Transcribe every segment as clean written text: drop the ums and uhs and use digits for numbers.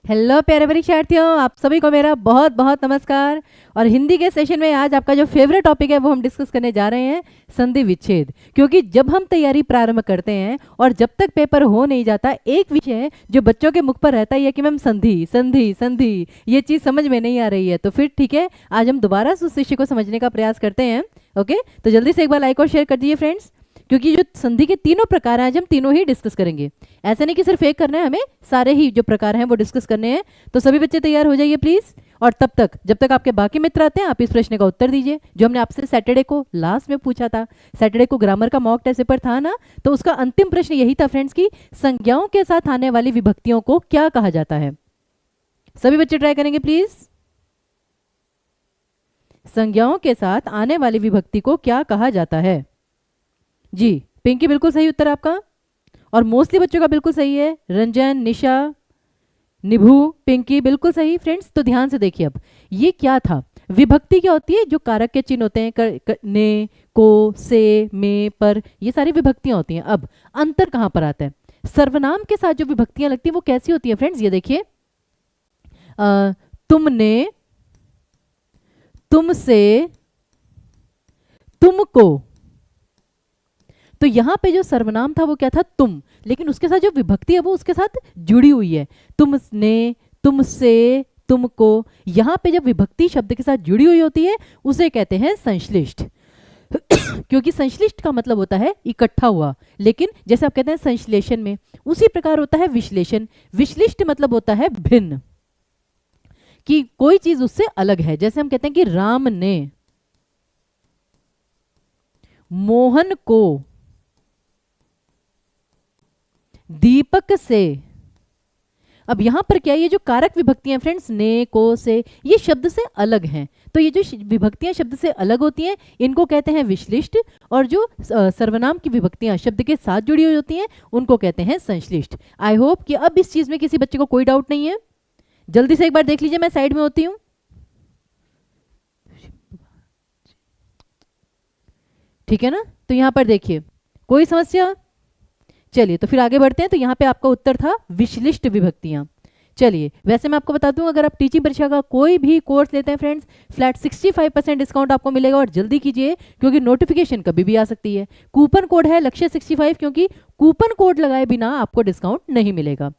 Hello प्यारे परीक्षार्थियों, आप सभी को मेरा बहुत बहुत नमस्कार। और हिंदी के सेशन में आज आपका जो फेवरेट टॉपिक है वो हम डिस्कस करने जा रहे हैं, संधि विच्छेद। क्योंकि जब हम तैयारी प्रारंभ करते हैं और जब तक पेपर हो नहीं जाता, एक विषय जो बच्चों के मुख पर रहता ही है कि मैम संधि संधि संधि, ये चीज़ समझ में नहीं आ रही है। तो फिर ठीक है, आज हम दोबारा उस विषय को समझने का प्रयास करते हैं। ओके, तो जल्दी से एक बार लाइक और शेयर कर दीजिए फ्रेंड्स, क्योंकि जो संधि के तीनों प्रकार हैं आज हम तीनों ही डिस्कस करेंगे। ऐसा नहीं कि सिर्फ एक करना है, हमें सारे ही जो प्रकार हैं वो डिस्कस करने हैं। तो सभी बच्चे तैयार हो जाइए प्लीज। और तब तक, जब तक आपके बाकी मित्र आते हैं, आप इस प्रश्न का उत्तर दीजिए जो हमने आपसे सैटरडे को लास्ट में पूछा था। सैटरडे को ग्रामर का मॉक टेस्ट पेपर था ना, तो उसका अंतिम प्रश्न यही था फ्रेंड्स कि संज्ञाओं के साथ आने वाली विभक्तियों को क्या कहा जाता है। सभी बच्चे ट्राई करेंगे प्लीज। संज्ञाओं के साथ आने वाली विभक्ति को क्या कहा जाता है? जी पिंकी, बिल्कुल सही उत्तर आपका, और मोस्टली बच्चों का बिल्कुल सही है। रंजन, निशा, निभू, पिंकी, बिल्कुल सही फ्रेंड्स। तो ध्यान से देखिए, अब ये क्या था? विभक्ति क्या होती है? जो कारक के चिन्ह होते हैं, ने, को, से, में, पर, ये सारी विभक्तियां होती हैं। अब अंतर कहां पर आता है? सर्वनाम के साथ जो विभक्तियां लगती हैं वो कैसी होती है फ्रेंड्स? ये देखिए, तुमने, तुमसे, तुमको। तो यहां पे जो सर्वनाम था वो क्या था? तुम, लेकिन उसके साथ जो विभक्ति है वो उसके साथ जुड़ी हुई है। तुमने, तुमसे, तुमको। यहां पे जब विभक्ति शब्द के साथ जुड़ी हुई होती है उसे कहते हैं संश्लिष्ट। क्योंकि संश्लिष्ट का मतलब होता है इकट्ठा हुआ, लेकिन जैसे आप कहते हैं संश्लेषण में, उसी प्रकार होता है विश्लेषण। विश्लिष्ट मतलब होता है भिन्न, कि कोई चीज उससे अलग है। जैसे हम कहते हैं कि राम ने मोहन को दीपक से। अब यहां पर क्या है? ये जो कारक विभक्तियां फ्रेंड्स, ने, को, से, ये शब्द से अलग हैं। तो ये जो विभक्तियां शब्द से अलग होती हैं इनको कहते हैं विश्लिष्ट, और जो सर्वनाम की विभक्तियां शब्द के साथ जुड़ी हुई होती हैं उनको कहते हैं संश्लिष्ट। आई होप कि अब इस चीज में किसी बच्चे को कोई डाउट नहीं है। जल्दी से एक बार देख लीजिए, मैं साइड में होती हूँ। ठीक है ना? तो यहां पर देखिए, कोई समस्या? चलिए तो फिर आगे बढ़ते हैं। तो यहाँ पे आपका उत्तर था विश्लिष्ट विभक्तियां। चलिए, वैसे मैं आपको बता दूं, अगर आप टीचिंग परीक्षा का कोई भी कोर्स लेते हैं फ्रेंड्स, फ्लैट 65% डिस्काउंट आपको मिलेगा। और जल्दी कीजिए क्योंकि नोटिफिकेशन कभी भी आ सकती है। कूपन कोड है लक्ष्य 65, क्योंकि कूपन कोड लगाए बिना आपको डिस्काउंट नहीं मिलेगा।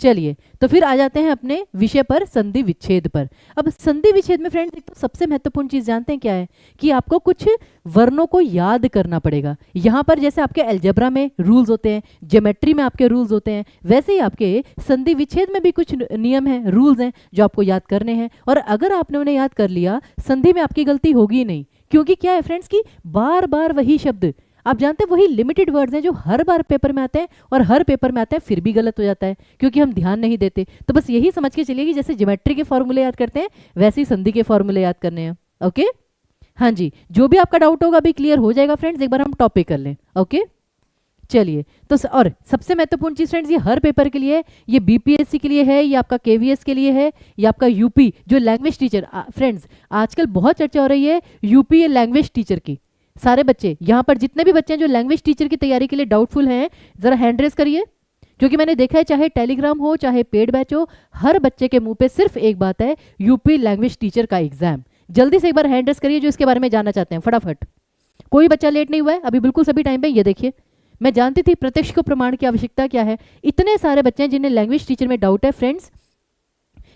चलिए तो फिर आ जाते हैं अपने विषय पर, संधि विच्छेद पर। अब संधि विच्छेद में फ्रेंड्स एक तो सबसे महत्वपूर्ण चीज जानते हैं क्या है? कि आपको कुछ वर्णों को याद करना पड़ेगा। यहाँ पर जैसे आपके अलजेब्रा में रूल्स होते हैं, ज्योमेट्री में आपके रूल्स होते हैं, वैसे ही आपके संधि विच्छेद में भी कुछ नियम हैं, रूल्स हैं जो आपको याद करने हैं। और अगर आपने उन्हें याद कर लिया, संधि में आपकी गलती होगी नहीं। क्योंकि क्या है फ्रेंड्स कि बार बार वही शब्द, आप जानते हैं वही लिमिटेड वर्ड्स हैं जो हर बार पेपर में आते हैं, और हर पेपर में आते हैं फिर भी गलत हो जाता है क्योंकि हम ध्यान नहीं देते। तो बस यही समझ के चलिए कि जैसे ज्योमेट्री के फॉर्मूले याद करते हैं वैसे ही संधि के फॉर्मूले याद करने हैं। ओके, हाँ जी, जो भी आपका डाउट होगा अभी क्लियर हो जाएगा फ्रेंड्स। एक बार हम टॉपिक कर लें। ओके, चलिए तो और सबसे महत्वपूर्ण चीज फ्रेंड्स, ये हर पेपर के लिए है, ये बीपीएससी के लिए है, ये आपका केवीएस के लिए है, ये आपका यूपी जो लैंग्वेज टीचर, फ्रेंड्स आजकल बहुत चर्चा हो रही है यूपी लैंग्वेज टीचर की। सारे बच्चे यहाँ पर जितने भी बच्चे हैं जो लैंग्वेज टीचर की तैयारी के लिए डाउटफुल हैं, जरा हैंड रेस करिए। क्योंकि मैंने देखा है चाहे टेलीग्राम हो चाहे पेड बैच हो, हर बच्चे के मुंह पे सिर्फ एक बात है, यूपी लैंग्वेज टीचर का एग्जाम। जल्दी से एक बार हैंड रेस करिए जो इसके बारे में जानना चाहते हैं, फटाफट। कोई बच्चा लेट नहीं हुआ है अभी, बिल्कुल सभी टाइम पे। ये देखिए, मैं जानती थी प्रत्यक्ष को प्रमाण की आवश्यकता क्या है। इतने सारे बच्चे हैं जिन्हें लैंग्वेज टीचर में डाउट है फ्रेंड्स।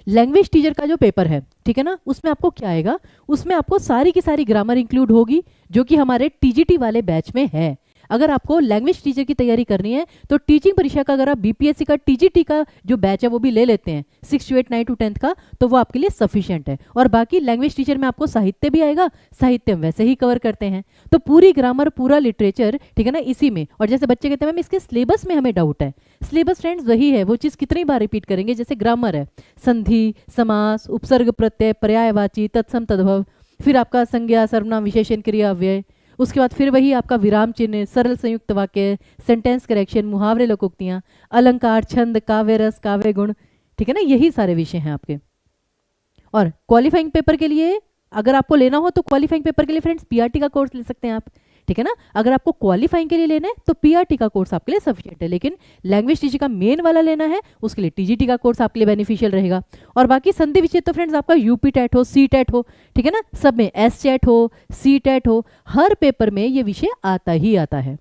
लैंग्वेज टीचर का जो पेपर है, ठीक है ना, उसमें आपको क्या आएगा? उसमें आपको सारी की सारी ग्रामर इंक्लूड होगी जो कि हमारे टीजीटी वाले बैच में है। अगर आपको लैंग्वेज टीचर की तैयारी करनी है तो टीचिंग परीक्षा का, अगर आप बीपीएससी का टीजीटी का जो बैच है वो भी ले लेते हैं 6 to 8 9 to 10 का, तो वो आपके लिए सफिशिएंट है। और बाकी लैंग्वेज टीचर में आपको साहित्य भी आएगा, साहित्य हम वैसे ही कवर करते हैं। तो पूरी ग्रामर, पूरा लिटरेचर, ठीक है ना, इसी में। और जैसे बच्चे कहते हैं मैम इसके सिलेबस में हमें डाउट है, सिलेबस फ्रेंड्स वही है, वो चीज़ कितनी बार रिपीट करेंगे। जैसे ग्रामर है, संधि, समास, उपसर्ग प्रत्यय, पर्यायवाची, तत्सम तद्भव, फिर आपका संज्ञा, सर्वनाम, विशेषण, क्रिया, अव्यय, उसके बाद फिर वही आपका विराम चिन्ह, सरल संयुक्त वाक्य, सेंटेंस करेक्शन, मुहावरे, लोकोक्तियां, अलंकार, छंद, काव्य रस, काव्य गुण, ठीक है ना, यही सारे विषय हैं आपके। और क्वालिफाइंग पेपर के लिए अगर आपको लेना हो तो क्वालिफाइंग पेपर के लिए फ्रेंड्स पीआरटी का कोर्स ले सकते हैं आप। ठीक ठीक है ना। अगर आपको क्वालिफाइंग के लिए लेना है तो पीआरटी का कोर्स आपके लिए सफिशिएंट है, लेकिन लैंग्वेज टीचिंग का मेन वाला लेना है उसके लिए टीजीटी का कोर्स आपके लिए बेनिफिशियल रहेगा। और बाकी संधि विषय तो फ्रेंड्स आपका यूपी टेट हो, सी टेट हो, ठीक है ना, सब में एस टेट हो, सी टेट हो, हर पेपर में ये विषय आता ही आता है।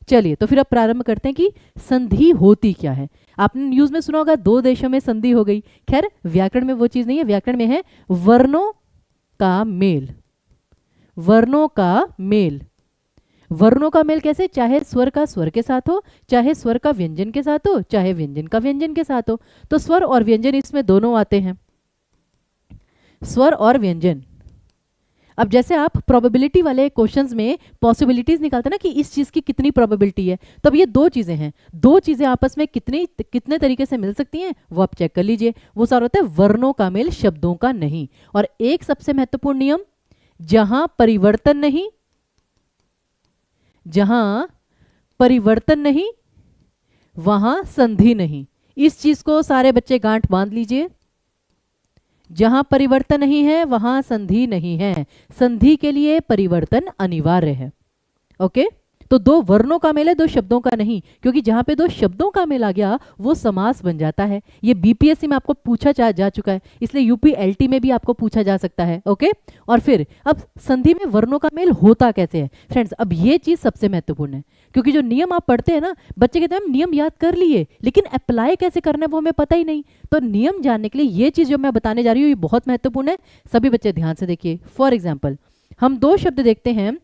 चलिए तो फिर अब प्रारंभ करते हैं कि संधि होती क्या है। आपने न्यूज में सुना होगा 2 देशों में संधि हो गई। खैर व्याकरण में वो चीज नहीं है, व्याकरण में है वर्णों का मेल। वर्णों का मेल, वर्णों का मेल कैसे? चाहे स्वर का स्वर के साथ हो, चाहे स्वर का व्यंजन के साथ हो, चाहे व्यंजन का व्यंजन के साथ हो। तो स्वर और व्यंजन इसमें दोनों आते हैं, स्वर और व्यंजन। अब जैसे आप प्रोबेबिलिटी वाले क्वेश्चंस में पॉसिबिलिटीज निकालते हैं ना कि इस चीज की कितनी प्रोबेबिलिटी है, तब ये 2 चीजें हैं, 2 चीजें आपस में कितने तरीके से मिल सकती हैं वो आप चेक कर लीजिए। वो सारा होता है वर्णों का मेल, शब्दों का नहीं। और एक सबसे महत्वपूर्ण नियम, जहां परिवर्तन नहीं, जहां परिवर्तन नहीं वहां संधि नहीं। इस चीज को सारे बच्चे गांठ बांध लीजिए। जहां परिवर्तन नहीं है वहां संधि नहीं है, संधि के लिए परिवर्तन अनिवार्य है। ओके, तो 2 वर्णों का मेल है, 2 शब्दों का नहीं, क्योंकि जहां पे 2 शब्दों का मेल आ गया वो समास बन जाता है। ये बीपीएससी में आपको पूछा जा चुका है, इसलिए यूपी एलटी में भी आपको पूछा जा सकता है। ओके, और फिर अब संधि में वर्णों का मेल होता कैसे है फ्रेंड्स, अब ये चीज सबसे महत्वपूर्ण है, क्योंकि जो नियम आप पढ़ते हैं ना, बच्चे कहते हैं हम नियम याद कर लिए लेकिन अप्लाई कैसे करना है वो हमें पता ही नहीं। तो नियम जानने के लिए ये चीज जो मैं बताने जा रही हूँ ये बहुत महत्वपूर्ण है, सभी बच्चे ध्यान से देखिए। फॉर एग्जाम्पल हम 2 शब्द देखते हैं,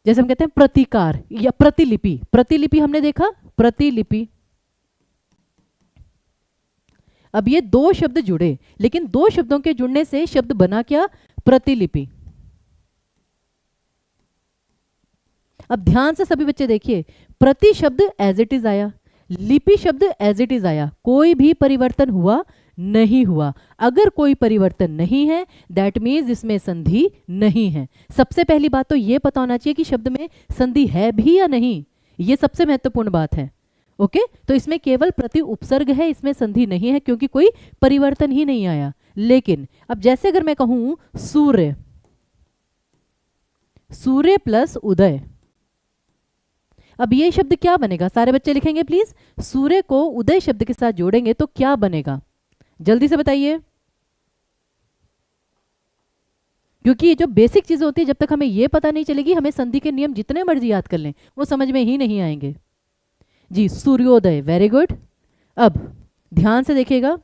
जैसे हम कहते हैं प्रतिकार या प्रतिलिपि। प्रतिलिपि हमने देखा, प्रतिलिपि। अब ये 2 शब्द जुड़े, लेकिन 2 शब्दों के जुड़ने से शब्द बना क्या? प्रतिलिपि। अब ध्यान से सभी बच्चे देखिए, प्रति शब्द एज इट इज आया, लिपि शब्द एज इट इज आया, कोई भी परिवर्तन हुआ नहीं हुआ। अगर कोई परिवर्तन नहीं है दैट मीन्स इसमें संधि नहीं है। सबसे पहली बात तो यह पता होना चाहिए कि शब्द में संधि है भी या नहीं, यह सबसे महत्वपूर्ण बात है। ओके, तो इसमें केवल प्रति उपसर्ग है, इसमें संधि नहीं है क्योंकि कोई परिवर्तन ही नहीं आया। लेकिन अब जैसे अगर मैं कहूं सूर्य, सूर्य प्लस उदय, अब ये शब्द क्या बनेगा? सारे बच्चे लिखेंगे प्लीज। सूर्य को उदय शब्द के साथ जोड़ेंगे तो क्या बनेगा? जल्दी से बताइए, क्योंकि ये जो बेसिक चीजें होती है जब तक हमें ये पता नहीं चलेगी, हमें संधि के नियम जितने मर्जी याद कर लें वो समझ में ही नहीं आएंगे। जी, सूर्योदय, वेरी गुड। अब ध्यान से देखिएगा,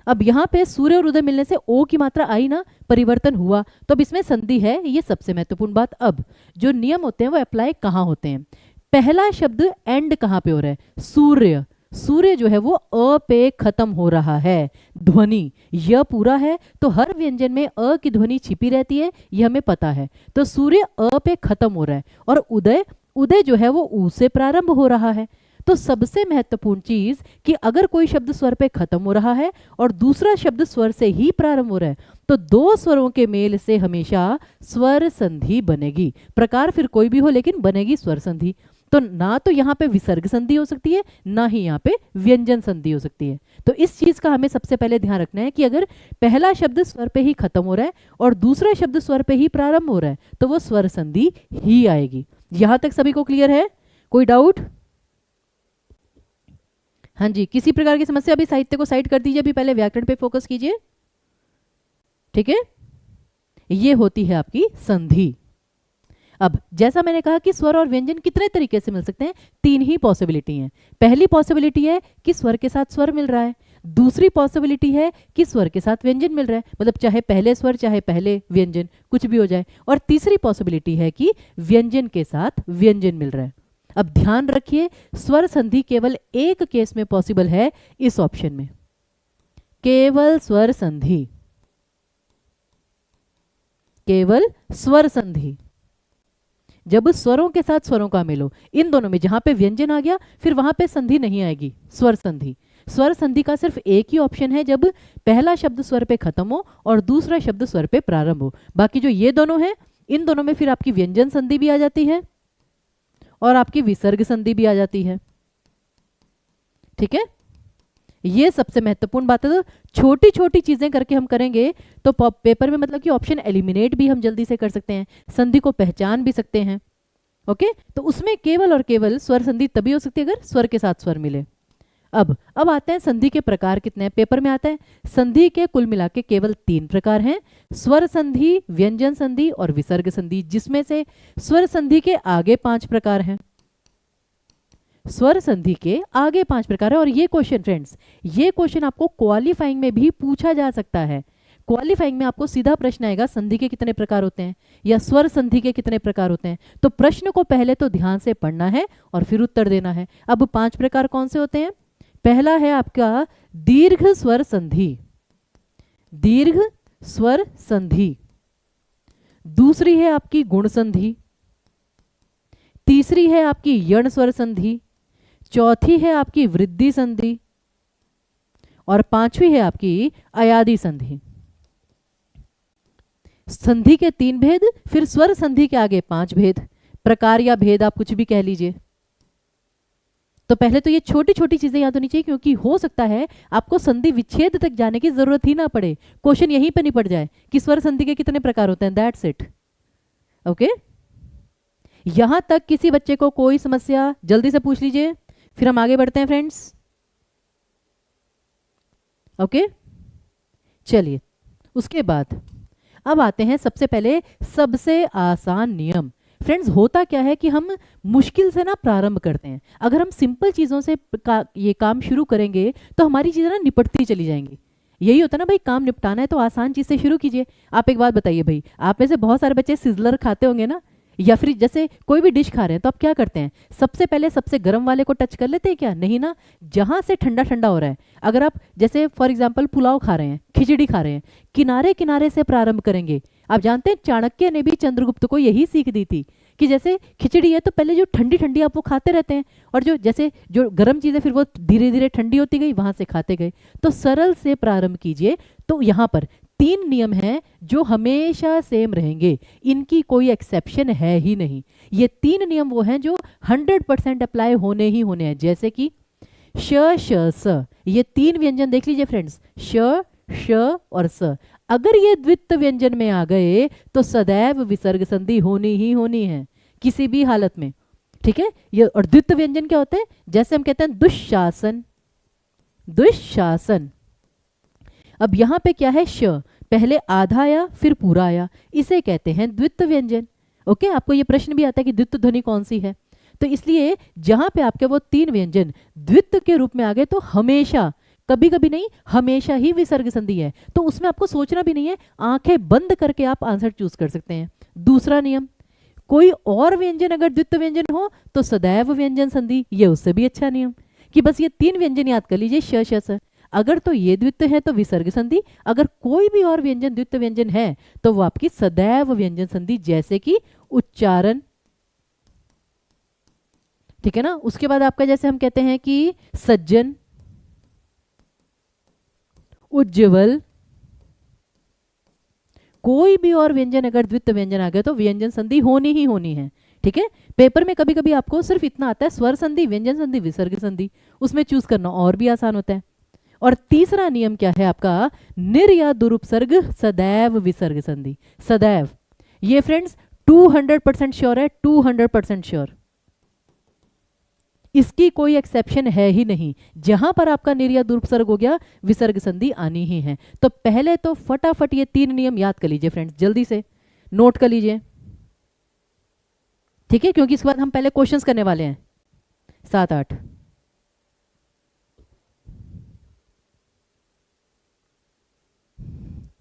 अब यहां पे सूर्य और उदय मिलने से ओ की मात्रा आई ना, परिवर्तन हुआ, तो अब इसमें संधि है, ये सबसे महत्वपूर्ण बात। अब जो नियम होते हैं वो अप्लाई कहां होते हैं? पहला शब्द एंड कहां पे हो रहा है? सूर्य, सूर्य जो है वो अ पे खत्म हो रहा है। ध्वनि य पूरा है तो हर व्यंजन में अ की ध्वनि छिपी रहती है, ये हमें पता है। तो सूर्य अ पे खत्म हो रहा है। और उदय, उदय जो है वो ऊ से प्रारंभ हो रहा है। तो सबसे महत्वपूर्ण चीज कि अगर कोई शब्द स्वर पे खत्म हो रहा है और दूसरा शब्द स्वर से ही प्रारंभ हो रहा है तो 2 स्वरों के मेल से हमेशा स्वर संधि बनेगी। प्रकार फिर कोई भी हो लेकिन बनेगी स्वर संधि। तो ना तो यहाँ पे विसर्ग संधि हो सकती है, ना ही यहाँ पे व्यंजन संधि हो सकती है। तो इस चीज का हमें सबसे पहले ध्यान रखना है कि अगर पहला शब्द स्वर पे ही खत्म हो रहा है और दूसरा शब्द स्वर पे ही प्रारंभ हो रहा है तो वो स्वर संधि ही आएगी। यहां तक सभी को क्लियर है? कोई डाउट? हाँ जी, किसी प्रकार की समस्या? अभी साहित्य को साइड कर दीजिए, अभी पहले व्याकरण पे फोकस कीजिए। ठीक है, ये होती है आपकी संधि। अब जैसा मैंने कहा कि स्वर और व्यंजन कितने तरीके से मिल सकते हैं, 3 ही पॉसिबिलिटी हैं। पहली पॉसिबिलिटी है कि स्वर के साथ स्वर मिल रहा है, दूसरी पॉसिबिलिटी है कि स्वर के साथ व्यंजन मिल रहा है, मतलब चाहे पहले स्वर चाहे पहले व्यंजन कुछ भी हो जाए, और तीसरी पॉसिबिलिटी है कि व्यंजन के साथ व्यंजन मिल रहा है। अब ध्यान रखिए, स्वर संधि केवल एक केस में पॉसिबल है, इस ऑप्शन में केवल स्वर संधि, केवल स्वर संधि। जब स्वरों के साथ स्वरों का मेल हो, इन दोनों में जहां पे व्यंजन आ गया फिर वहां पे संधि नहीं आएगी, स्वर संधि। स्वर संधि का सिर्फ एक ही ऑप्शन है जब पहला शब्द स्वर पे खत्म हो और दूसरा शब्द स्वर पे प्रारंभ हो। बाकी जो ये दोनों हैं, इन दोनों में फिर आपकी व्यंजन संधि भी आ जाती है और आपकी विसर्ग संधि भी आ जाती है। ठीक है, ये सबसे महत्वपूर्ण बात है। तो छोटी छोटी चीजें करके हम करेंगे तो पेपर में मतलब कि ऑप्शन एलिमिनेट भी हम जल्दी से कर सकते हैं, संधि को पहचान भी सकते हैं। ओके, तो उसमें केवल और केवल स्वर संधि तभी हो सकती है अगर स्वर के साथ स्वर मिले। अब आते हैं संधि के प्रकार कितने हैं, पेपर में आता है संधि के कुल मिला के केवल 3 प्रकार हैं, स्वर संधि, व्यंजन संधि और विसर्ग संधि, जिसमें से स्वर संधि के आगे 5 प्रकार हैं। स्वर संधि के आगे 5 प्रकार है। और ये क्वेश्चन फ्रेंड्स, ये क्वेश्चन आपको क्वालिफाइंग में भी पूछा जा सकता है। क्वालिफाइंग में आपको सीधा प्रश्न आएगा संधि के कितने प्रकार होते हैं या स्वर संधि के कितने प्रकार होते हैं। तो प्रश्न को पहले तो ध्यान से पढ़ना है और फिर उत्तर देना है। अब 5 प्रकार कौन से होते हैं? पहला है आपका दीर्घ स्वर संधि, दीर्घ स्वर संधि। दूसरी है आपकी गुण संधि, तीसरी है आपकी यण स्वर संधि, चौथी है आपकी वृद्धि संधि और पांचवी है आपकी अयादि संधि। संधि के 3 भेद, फिर स्वर संधि के आगे 5 भेद, प्रकार या भेद आप कुछ भी कह लीजिए। तो पहले तो ये छोटी छोटी चीजें याद होनी चाहिए, क्योंकि हो सकता है आपको संधि विच्छेद तक जाने की जरूरत ही ना पड़े, क्वेश्चन यहीं पे निपट जाए कि स्वर संधि के कितने प्रकार होते हैं, दैट्स इट। ओके, यहां तक किसी बच्चे को कोई समस्या जल्दी से पूछ लीजिए, फिर हम आगे बढ़ते हैं फ्रेंड्स। ओके, चलिए उसके बाद अब आते हैं सबसे पहले सबसे आसान नियम। फ्रेंड्स होता क्या है कि हम मुश्किल से ना प्रारंभ करते हैं। अगर हम सिंपल चीज़ों से ये काम शुरू करेंगे तो हमारी चीज़ें ना निपटती चली जाएंगी। यही होता है ना भाई, काम निपटाना है तो आसान चीज़ से शुरू कीजिए। आप एक बात बताइए भाई, आप में से बहुत सारे बच्चे सिजलर खाते होंगे ना, या फिर जैसे कोई भी डिश खा रहे हैं तो आप क्या करते हैं, सबसे पहले सबसे गर्म वाले को टच कर लेते हैं क्या? नहीं ना, जहां से ठंडा ठंडा हो रहा है। अगर आप जैसे फॉर एग्जांपल पुलाव खा रहे हैं, खिचड़ी खा रहे हैं, किनारे किनारे से प्रारंभ करेंगे। आप जानते हैं चाणक्य ने भी चंद्रगुप्त को यही सीख दी थी कि जैसे खिचड़ी है तो पहले जो ठंडी ठंडी आप वो खाते रहते हैं, और जो जैसे जो गर्म चीज़ें फिर वो धीरे धीरे ठंडी होती गई, वहां से खाते गए। तो सरल से प्रारंभ कीजिए। तो यहाँ पर 3 नियम हैं जो हमेशा सेम रहेंगे, इनकी कोई एक्सेप्शन है ही नहीं। ये 3 नियम वो हैं जो 100% अप्लाई होने ही होने हैं। जैसे कि श श स, ये 3 व्यंजन देख लीजिए फ्रेंड्स, श श और स। अगर ये द्वित्व व्यंजन में आ गए तो सदैव विसर्ग संधि होनी ही होनी है किसी भी हालत में, ठीक है। ये और द्वित्व व्यंजन क्या होते हैं? जैसे हम कहते हैं दुशासन, दुशासन। अब यहां पे क्या है, श पहले आधा आया फिर पूरा आया, इसे कहते हैं द्वित्व व्यंजन। ओके, आपको ये प्रश्न भी आता है कि द्वित्व ध्वनि कौन सी है, तो इसलिए जहां पे आपके वो 3 व्यंजन द्वित्व के रूप में आ गए तो हमेशा, कभी कभी नहीं, हमेशा ही विसर्ग संधि है। तो उसमें आपको सोचना भी नहीं है, आंखें बंद करके आप आंसर चूज कर सकते हैं। दूसरा नियम, कोई और व्यंजन अगर द्वित्व व्यंजन हो तो सदैव व्यंजन संधि, ये उससे भी अच्छा नियम कि बस ये 3 व्यंजन याद कर लीजिए, श श स। अगर तो ये द्वित्व है तो विसर्ग संधि, अगर कोई भी और व्यंजन द्वित्व व्यंजन है तो वो आपकी सदैव व्यंजन संधि, जैसे कि उच्चारण, ठीक है ना। उसके बाद आपका जैसे हम कहते हैं कि सज्जन, उज्ज्वल, कोई भी और व्यंजन अगर द्वित्व व्यंजन आ गया तो व्यंजन संधि होनी ही होनी है, ठीक है। पेपर में कभी कभी आपको सिर्फ इतना आता है, स्वर संधि, व्यंजन संधि, विसर्ग संधि, उसमें चूज करना और भी आसान होता है। और तीसरा नियम क्या है आपका, निर या दुरुपसर्ग सदैव विसर्ग संधि, सदैव। ये फ्रेंड्स 200% श्योर है, 200% श्योर, इसकी कोई एक्सेप्शन है ही नहीं। जहां पर आपका निर या दुरुपसर्ग हो गया, विसर्ग संधि आनी ही है। तो पहले तो फटाफट ये 3 नियम याद कर लीजिए फ्रेंड्स, जल्दी से नोट कर लीजिए, ठीक है, क्योंकि इसके बाद हम पहले क्वेश्चंस करने वाले हैं 7-8।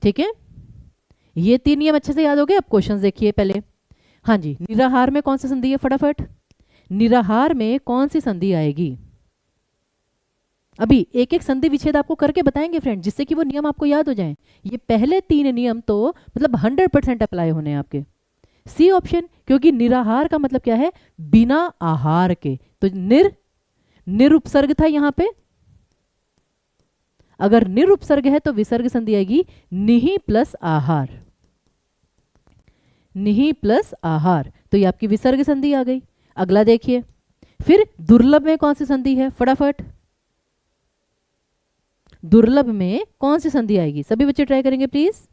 ठीक है, ये 3 नियम अच्छे से याद हो गए। अब क्वेश्चंस देखिए पहले। हाँ जी, निराहार में कौन सी संधि है, फटाफट, निराहार में कौन सी संधि आएगी? अभी एक एक संधि विच्छेद आपको करके बताएंगे फ्रेंड, जिससे कि वो नियम आपको याद हो जाएं। ये पहले 3 नियम तो मतलब 100% अप्लाई होने हैं आपके। सी ऑप्शन, क्योंकि निराहार का मतलब क्या है, बिना आहार के, तो निरुपसर्ग था यहां पे। अगर निरुपसर्ग है तो विसर्ग संधि आएगी निहि प्लस आहार, निहि प्लस आहार, तो ये आपकी विसर्ग संधि आ गई। अगला देखिए, फिर दुर्लभ में कौन सी संधि है, फटाफट, दुर्लभ में कौन सी संधि आएगी? सभी बच्चे ट्राई करेंगे प्लीज।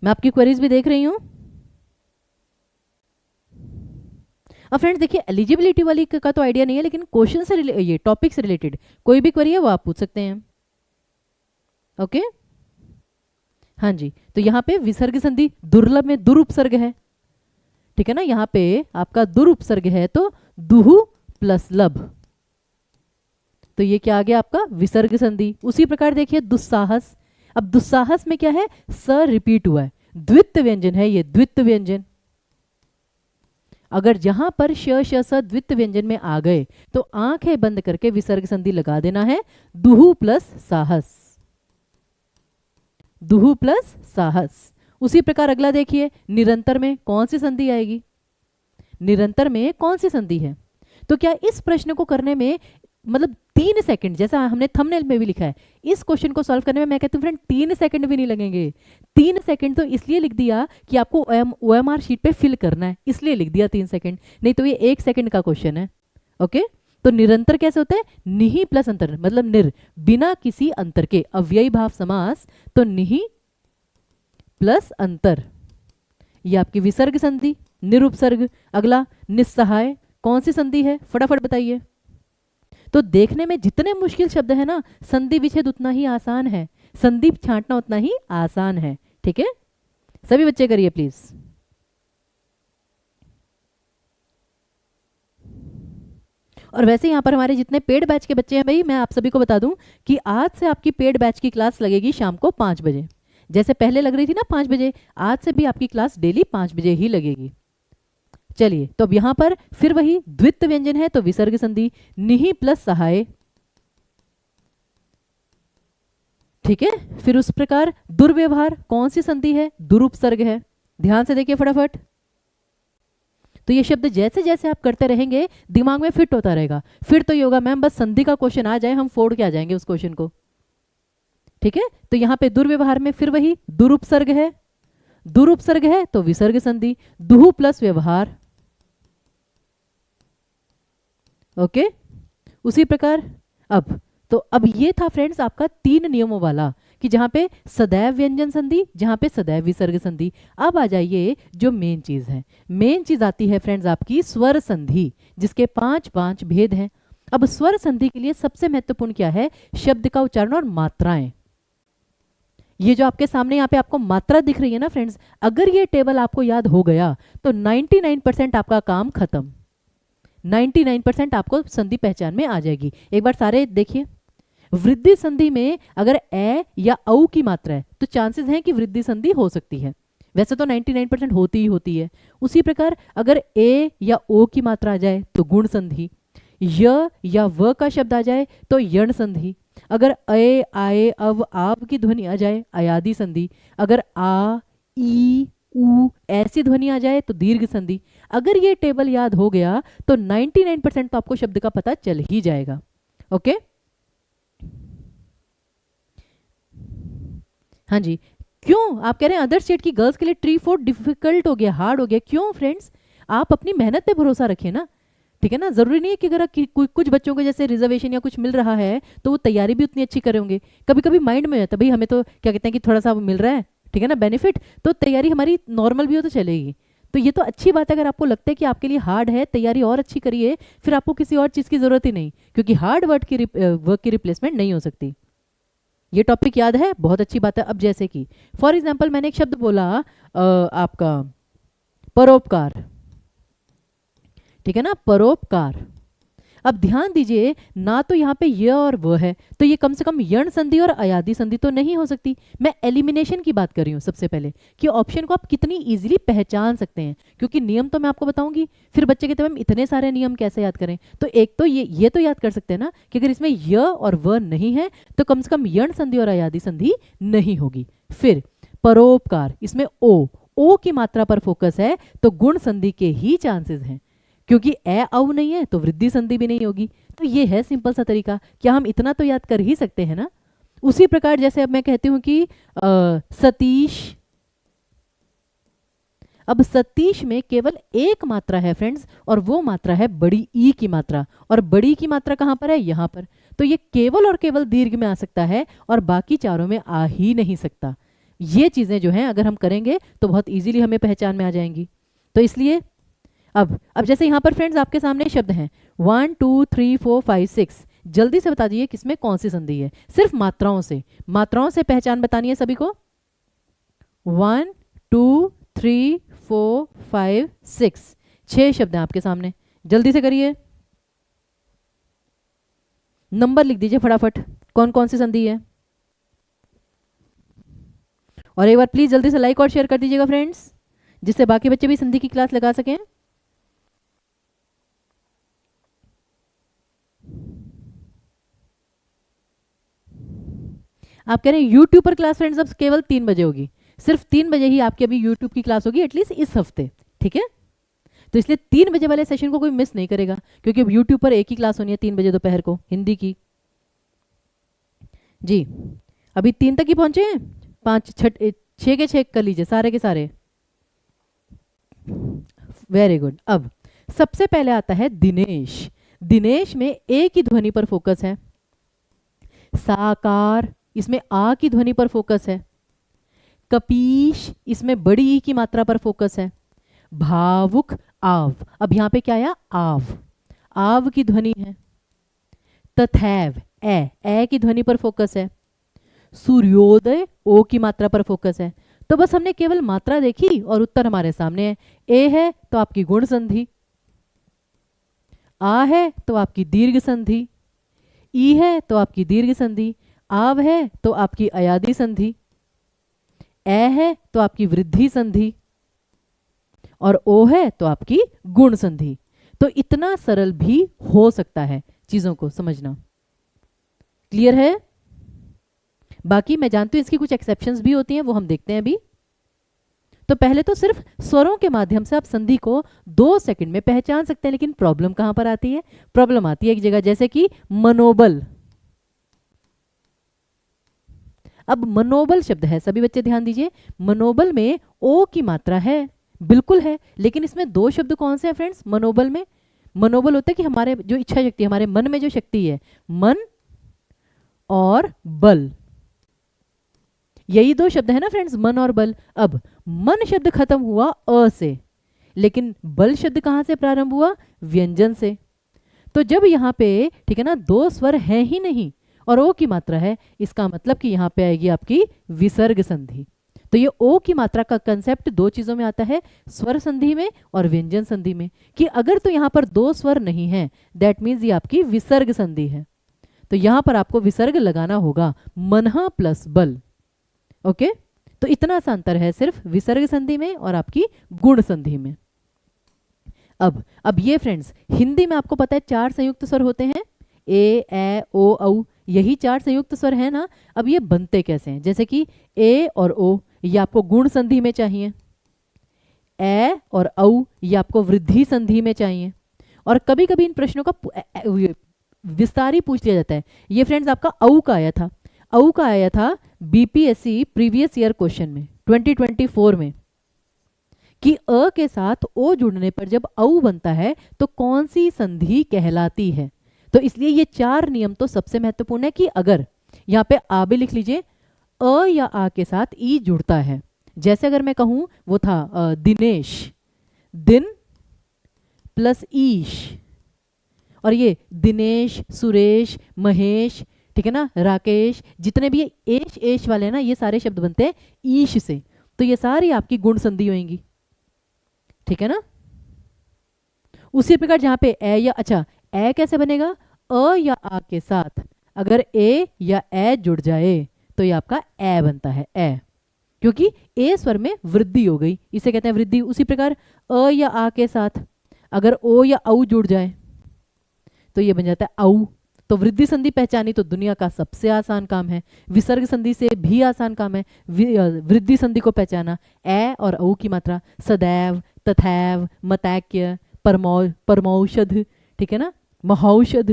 मैं आपकी क्वेरीज भी देख रही हूं। अब फ्रेंड्स देखिए, एलिजिबिलिटी वाली का तो आइडिया नहीं है, लेकिन क्वेश्चन से ये टॉपिक से रिलेटेड कोई भी क्वेरी है वो आप पूछ सकते हैं। ओके हाँ जी, तो यहाँ पे विसर्ग संधि, दुर्लभ में दुरुपसर्ग है, ठीक है ना, यहाँ पे आपका दुरुपसर्ग है तो दुहु प्लस लब, तो ये क्या आ गया आपका विसर्ग संधि। उसी प्रकार देखिए दुस्साहस, अब दुस्साहस में क्या है, स रिपीट हुआ है, द्वित्व व्यंजन है ये, द्वित्व व्यंजन। अगर जहां पर श श स द्वित्व व्यंजन में आ गए तो आंखें बंद करके विसर्ग संधि लगा देना है, दुहु प्लस साहस, दुहु प्लस साहस। उसी प्रकार अगला देखिए, निरंतर में कौन सी संधि आएगी? निरंतर में कौन सी संधि है? तो क्या इस प्रश्न को करने में मतलब 3 सेकंड, जैसा हमने थंबनेल में भी लिखा है, इस क्वेश्चन को सॉल्व करने में मैं कहती हूँ फ्रेंड 3 सेकंड भी नहीं लगेंगे। 3 सेकंड तो इसलिए लिख दिया कि आपको OMR शीट पे फिल करना है, इसलिए लिख दिया 3 सेकंड, नहीं तो ये 1 सेकंड का क्वेश्चन है। ओके, तो निरंतर कैसे होता है? निहि प्लस अंतर, मतलब निर, बिना किसी अंतर के, अव्ययी भाव समास, तो निहि प्लस अंतर, ये आपकी विसर्ग संधि, निरुपसर्ग। अगला निस्सहाय, कौन सी संधि है? फटाफट बताइए। तो देखने में जितने मुश्किल शब्द है ना, संधि विच्छेद उतना ही आसान है, संधि छांटना उतना ही आसान है, ठीक है? सभी बच्चे करिए प्लीज। और वैसे यहाँ पर हमारे जितने पेड बैच के बच्चे हैं भाई, मैं आप सभी को बता दूं कि आज से आपकी पेड बैच की क्लास लगेगी शाम को 5 बजे, जैसे पहले लग रही थी ना 5 बजे, आज से भी आपकी क्लास डेली 5 बजे ही लगेगी। चलिए, तो अब यहां पर फिर वही द्वित्व व्यंजन है तो विसर्ग संधि, निहि प्लस सहाय, ठीक है। फिर उस प्रकार दुर्व्यवहार, कौन सी संधि है? दुरुपसर्ग है, ध्यान से देखिए फटाफट। तो ये शब्द जैसे जैसे आप करते रहेंगे दिमाग में फिट होता रहेगा, फिर तो ये होगा मैम बस संधि का क्वेश्चन आ जाए हम फोड़ के आ जाएंगे उस क्वेश्चन को, ठीक है। तो यहां पे दुर्व्यवहार में फिर वही दुरुपसर्ग है, दुरुपसर्ग है तो विसर्ग संधि, दुहु प्लस व्यवहार, ओके। उसी प्रकार अब ये था फ्रेंड्स आपका 3 नियमों वाला, कि जहां पे सदैव व्यंजन संधि, जहां पे सदैव विसर्ग संधि। अब आ जाइए जो मेन चीज है, मेन चीज आती है फ्रेंड्स आपकी स्वर संधि, जिसके 5 भेद हैं। अब स्वर संधि के लिए सबसे महत्वपूर्ण क्या है? शब्द का उच्चारण और मात्राएं। ये जो आपके सामने यहाँ पे आपको मात्रा दिख रही है ना फ्रेंड्स, अगर ये टेबल आपको याद हो गया तो 99% आपका काम खत्म, 99% आपको संधि पहचान में आ जाएगी। एक बार सारे देखिए, वृद्धि संधि में अगर ए या औ की मात्रा है तो चांसेस हैं कि वृद्धि संधि हो सकती है, वैसे तो 99% होती ही होती है। उसी प्रकार अगर ए या ओ की मात्रा आ जाए तो गुण संधि, य या व का शब्द आ जाए तो यण संधि, अगर अ आए अव आव की ध्वनि आ जाए अयादि संधि, अगर आ ई उ ऐसी ध्वनि आ जाए तो दीर्घ संधि। अगर ये टेबल याद हो गया तो 99% तो आपको शब्द का पता चल ही जाएगा, ओके। हाँ जी, क्यों आप कह रहे हैं अदर स्टेट की गर्ल्स के लिए ट्री फोर्ट डिफिकल्ट हो गया, हार्ड हो गया? क्यों फ्रेंड्स? आप अपनी मेहनत पे भरोसा रखिए ना, ठीक है ना। जरूरी नहीं है कि अगर कुछ बच्चों को जैसे रिजर्वेशन या कुछ मिल रहा है तो वो तैयारी भी उतनी अच्छी करेंगे, कभी कभी माइंड में आता भाई हमें तो क्या कहते हैं कि थोड़ा सा मिल रहा है, ठीक है ना, बेनिफिट, तो तैयारी हमारी नॉर्मल भी हो तो चलेगी। तो ये तो अच्छी बात है, अगर आपको लगता है कि आपके लिए हार्ड है, तैयारी और अच्छी करिए, फिर आपको किसी और चीज़ की जरूरत ही नहीं, क्योंकि हार्ड वर्क की रिप्लेसमेंट नहीं हो सकती। ये टॉपिक याद है, बहुत अच्छी बात है। अब जैसे कि फॉर एग्जाम्पल मैंने एक शब्द बोला आपका परोपकार, ठीक है ना, परोपकार। अब ध्यान दीजिए, ना तो यहाँ पे य और व है, तो ये कम से कम यण संधि और अयादि संधि तो नहीं हो सकती। मैं एलिमिनेशन की बात कर रही हूँ सबसे पहले, कि ऑप्शन को आप कितनी इजीली पहचान सकते हैं, क्योंकि नियम तो मैं आपको बताऊंगी, फिर बच्चे कहते हैं मैम इतने सारे नियम कैसे याद करें? तो एक तो ये तो याद कर सकते हैं ना कि अगर इसमें य और व नहीं है तो कम से कम यण संधि और अयादि संधि नहीं होगी। फिर परोपकार, इसमें ओ की मात्रा पर फोकस है तो गुण संधि के ही चांसेस हैं, क्योंकि ए औ नहीं है तो वृद्धि संधि भी नहीं होगी। तो ये है सिंपल सा तरीका, क्या हम इतना तो याद कर ही सकते हैं ना। उसी प्रकार जैसे अब मैं कहती हूं कि सतीश, अब सतीश में केवल एक मात्रा है फ्रेंड्स, और वो मात्रा है बड़ी ई की मात्रा, और बड़ी की मात्रा कहाँ पर है, यहाँ पर। तो ये केवल और केवल दीर्घ में आ सकता है और बाकी चारों में आ ही नहीं सकता। ये चीजें जो हैं अगर हम करेंगे तो बहुत इजीली हमें पहचान में आ जाएंगी। तो इसलिए अब जैसे यहाँ पर फ्रेंड्स आपके सामने शब्द हैं 1 2 3 4 5 6, जल्दी से बता दीजिए किसमें कौन सी संधि है। सिर्फ मात्राओं से पहचान बतानी है सभी को। 1 2 3 4 5 6, 6 शब्द हैं आपके सामने, जल्दी से करिए, नंबर लिख दीजिए फटाफट, कौन कौन सी संधि है। और एक बार प्लीज जल्दी से लाइक और शेयर कर दीजिएगा फ्रेंड्स, जिससे बाकी बच्चे भी संधि की क्लास लगा सकें। आप कह रहे हैं यूट्यूब पर क्लास फ्रेंड्स अब केवल 3 बजे होगी, सिर्फ 3 बजे ही आपकी अभी यूट्यूब की क्लास होगी, एटलीस्ट इस हफ्ते, ठीक है। तो इसलिए 3 बजे वाले सेशन को कोई मिस नहीं करेगा, क्योंकि अब यूट्यूब पर एक ही क्लास होनी है 3 बजे दोपहर को, हिंदी की। जी अभी 3 तक ही पहुंचे हैं, 5 6 के 6 कर लीजिए सारे के सारे, वेरी गुड। अब सबसे पहले आता है दिनेश। दिनेश में ए की ध्वनि पर फोकस है, साकार इसमें आ की ध्वनि पर फोकस है, कपीश इसमें बड़ी ई की मात्रा पर फोकस है, भावुक आव, अब यहां पे क्या आया, आव की ध्वनि है, तथैव ए की ध्वनि पर फोकस है, सूर्योदय ओ की मात्रा पर फोकस है। तो बस हमने केवल मात्रा देखी और उत्तर हमारे सामने है। ए है तो आपकी गुण संधि, आ है तो आपकी दीर्घ संधि, ई है तो आपकी दीर्घ संधि, आव है तो आपकी अयादी संधि, ए है तो आपकी वृद्धि संधि, और ओ है तो आपकी गुण संधि। तो इतना सरल भी हो सकता है चीजों को समझना, क्लियर है। बाकी मैं जानती हूं इसकी कुछ एक्सेप्शंस भी होती हैं, वो हम देखते हैं अभी। तो पहले तो सिर्फ स्वरों के माध्यम से आप संधि को 2 सेकंड में पहचान सकते हैं, लेकिन प्रॉब्लम कहां पर आती है, प्रॉब्लम आती है एक जगह, जैसे कि मनोबल। अब मनोबल शब्द है, सभी बच्चे ध्यान दीजिए, मनोबल में ओ की मात्रा है, बिल्कुल है, लेकिन इसमें 2 शब्द कौन से हैं फ्रेंड्स मनोबल में। मनोबल होता है कि हमारे जो इच्छा शक्ति, हमारे मन में जो शक्ति है, मन और बल, यही 2 शब्द है ना फ्रेंड्स, मन और बल। अब मन शब्द खत्म हुआ अ से, लेकिन बल शब्द कहां से प्रारंभ हुआ, व्यंजन से। तो जब यहाँ पे ठीक है ना 2 स्वर हैं ही नहीं और ओ की मात्रा है, इसका मतलब कि यहाँ पे आएगी आपकी विसर्ग संधि। तो ये ओ की मात्रा का कंसेप्ट 2 चीजों में आता है, स्वर संधि में और व्यंजन संधि में, कि अगर तो यहाँ पर 2 स्वर नहीं है, दैट मीन्स ये आपकी विसर्ग संधि है। तो यहाँ पर आपको विसर्ग लगाना होगा, मनहा प्लस बल। ओके तो इतना सा अंतर है सिर्फ विसर्ग संधि में और आपकी गुण संधि में। अब ये फ्रेंड्स हिंदी में आपको पता है 4 संयुक्त स्वर होते हैं, ए ओ औ, यही 4 संयुक्त स्वर है ना। अब ये बनते कैसे हैं, जैसे कि ए और ओ ये आपको गुण संधि में चाहिए, ए और औ ये आपको वृद्धि संधि में चाहिए, और कभी कभी इन प्रश्नों का विस्तार ही पूछ लिया जाता है। ये फ्रेंड्स आपका औ का आया था, औ का आया था बीपीएससी प्रीवियस ईयर क्वेश्चन में 2024 में, कि अ के साथ ओ जुड़ने पर जब औ बनता है तो कौन सी संधि कहलाती है। तो इसलिए ये 4 नियम तो सबसे महत्वपूर्ण है, कि अगर यहाँ पे आ भी लिख लीजिए, अ या आ के साथ ई जुड़ता है, जैसे अगर मैं कहूं वो था दिनेश, दिन प्लस ईश, और ये दिनेश, सुरेश, महेश, ठीक है ना, राकेश, जितने भी ये एश एश वाले हैं ना, ये सारे शब्द बनते हैं ईश से। तो ये सारी आपकी गुण संधि होंगी, ठीक है ना। उसी प्रकार जहां पे ए या, अच्छा ए कैसे बनेगा, अ या आ के साथ अगर ए या ए जुड़ जाए तो ये आपका ए बनता है, ए, क्योंकि ए स्वर में वृद्धि हो गई, इसे कहते हैं वृद्धि। उसी प्रकार अ या आ के साथ अगर ओ या औ जुड़ जाए तो ये बन जाता है औ। तो वृद्धि संधि पहचानी तो दुनिया का सबसे आसान काम है, विसर्ग संधि से भी आसान काम है वृद्धि संधि को पहचाना। ए और औ की मात्रा सदैव, तथैव, मतैक्य, परमौषध, ठीक है ना, महौषध,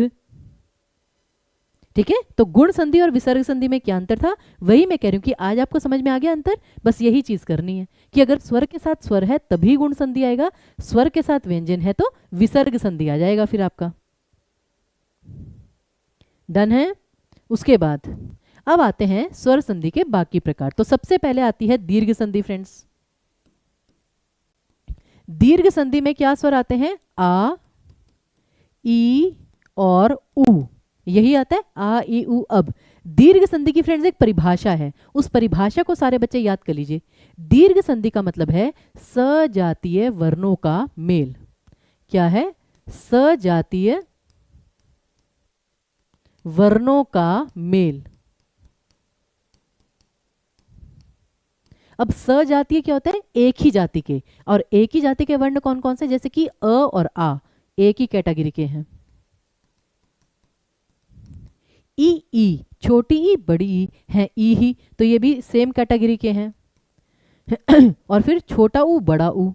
ठीक है, तो गुण संधि और विसर्ग संधि में क्या अंतर था, वही मैं कह रही हूँ कि आज आपको समझ में आ गया अंतर। बस यही चीज करनी है कि अगर स्वर के साथ स्वर है तभी गुण संधि आएगा, स्वर के साथ व्यंजन है तो विसर्ग संधि आ जाएगा फिर आपका। डन है। उसके बाद अब आते हैं स्वर संधि के बाकी प्रकार। तो सबसे पहले आती है दीर्घ संधि फ्रेंड्स। दीर्घ संधि में क्या स्वर आते हैं, आ, ई और उ, यही आता है आ, ई, उ। अब दीर्घ संधि की फ्रेंड्स एक परिभाषा है, उस परिभाषा को सारे बच्चे याद कर लीजिए। दीर्घ संधि का मतलब है सजातीय वर्णों का मेल। क्या है, सजातीय वर्णों का मेल। अब सजातीय क्या होता है, एक ही जाति के, और एक ही जाति के वर्ण कौन कौन से, जैसे कि अ और आ एक ही कैटेगरी के हैं। ई, छोटी ई बड़ी ई है ई ही, तो ये भी सेम कैटेगरी के हैं। और फिर छोटा ऊ बड़ा ऊ,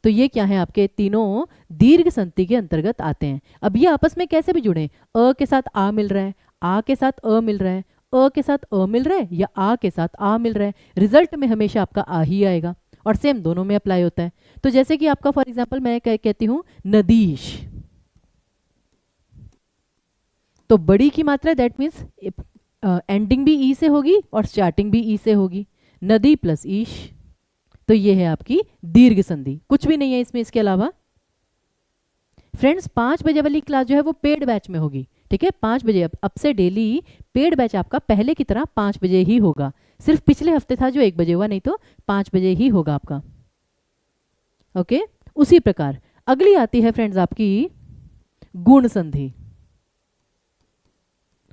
तो ये क्या है, आपके तीनों दीर्घ संधि के अंतर्गत आते हैं। अब ये आपस में कैसे भी जुड़े, अ के साथ आ मिल रहा है, आ के साथ अ मिल रहा है, अ के साथ अ मिल रहा है, या आ के साथ आ मिल रहा है, रिजल्ट में हमेशा आपका आ ही आएगा, और सेम दोनों में अप्लाई होता है। तो जैसे कि आपका फॉर एग्जाम्पल मैं कहती हूं नदीश, तो बड़ी की मात्रा दैट मीन्स एंडिंग भी ई से होगी और स्टार्टिंग भी ई से होगी, नदी प्लस ईश। तो ये है आपकी दीर्घ संधि, कुछ भी नहीं है इसमें इसके अलावा। फ्रेंड्स 5 बजे वाली क्लास जो है वो पेड बैच में होगी, ठीक है, 5 बजे। अब से डेली पेड बैच आपका पहले की तरह 5 बजे ही होगा, सिर्फ पिछले हफ्ते था जो 1 बजे हुआ, नहीं तो 5 बजे ही होगा आपका। ओके, उसी प्रकार अगली आती है फ्रेंड्स आपकी गुण संधि,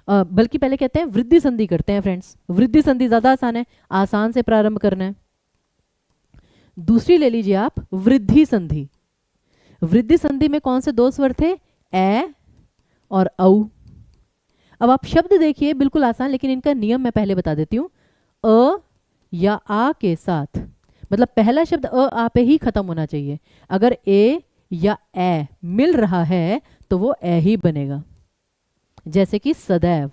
बल्कि पहले कहते हैं वृद्धि संधि करते हैं फ्रेंड्स। वृद्धि संधि ज्यादा आसान है, आसान से प्रारंभ करना है। दूसरी ले लीजिए आप वृद्धि संधि। वृद्धि संधि में कौन से दो स्वर थे, ए और औ। अब आप शब्द देखिए बिल्कुल आसान, लेकिन इनका नियम मैं पहले बता देती हूं। अ या आ के साथ, मतलब पहला शब्द अ आ पे ही खत्म होना चाहिए। अगर ए या ए मिल रहा है तो वो ए ही बनेगा, जैसे कि सदैव,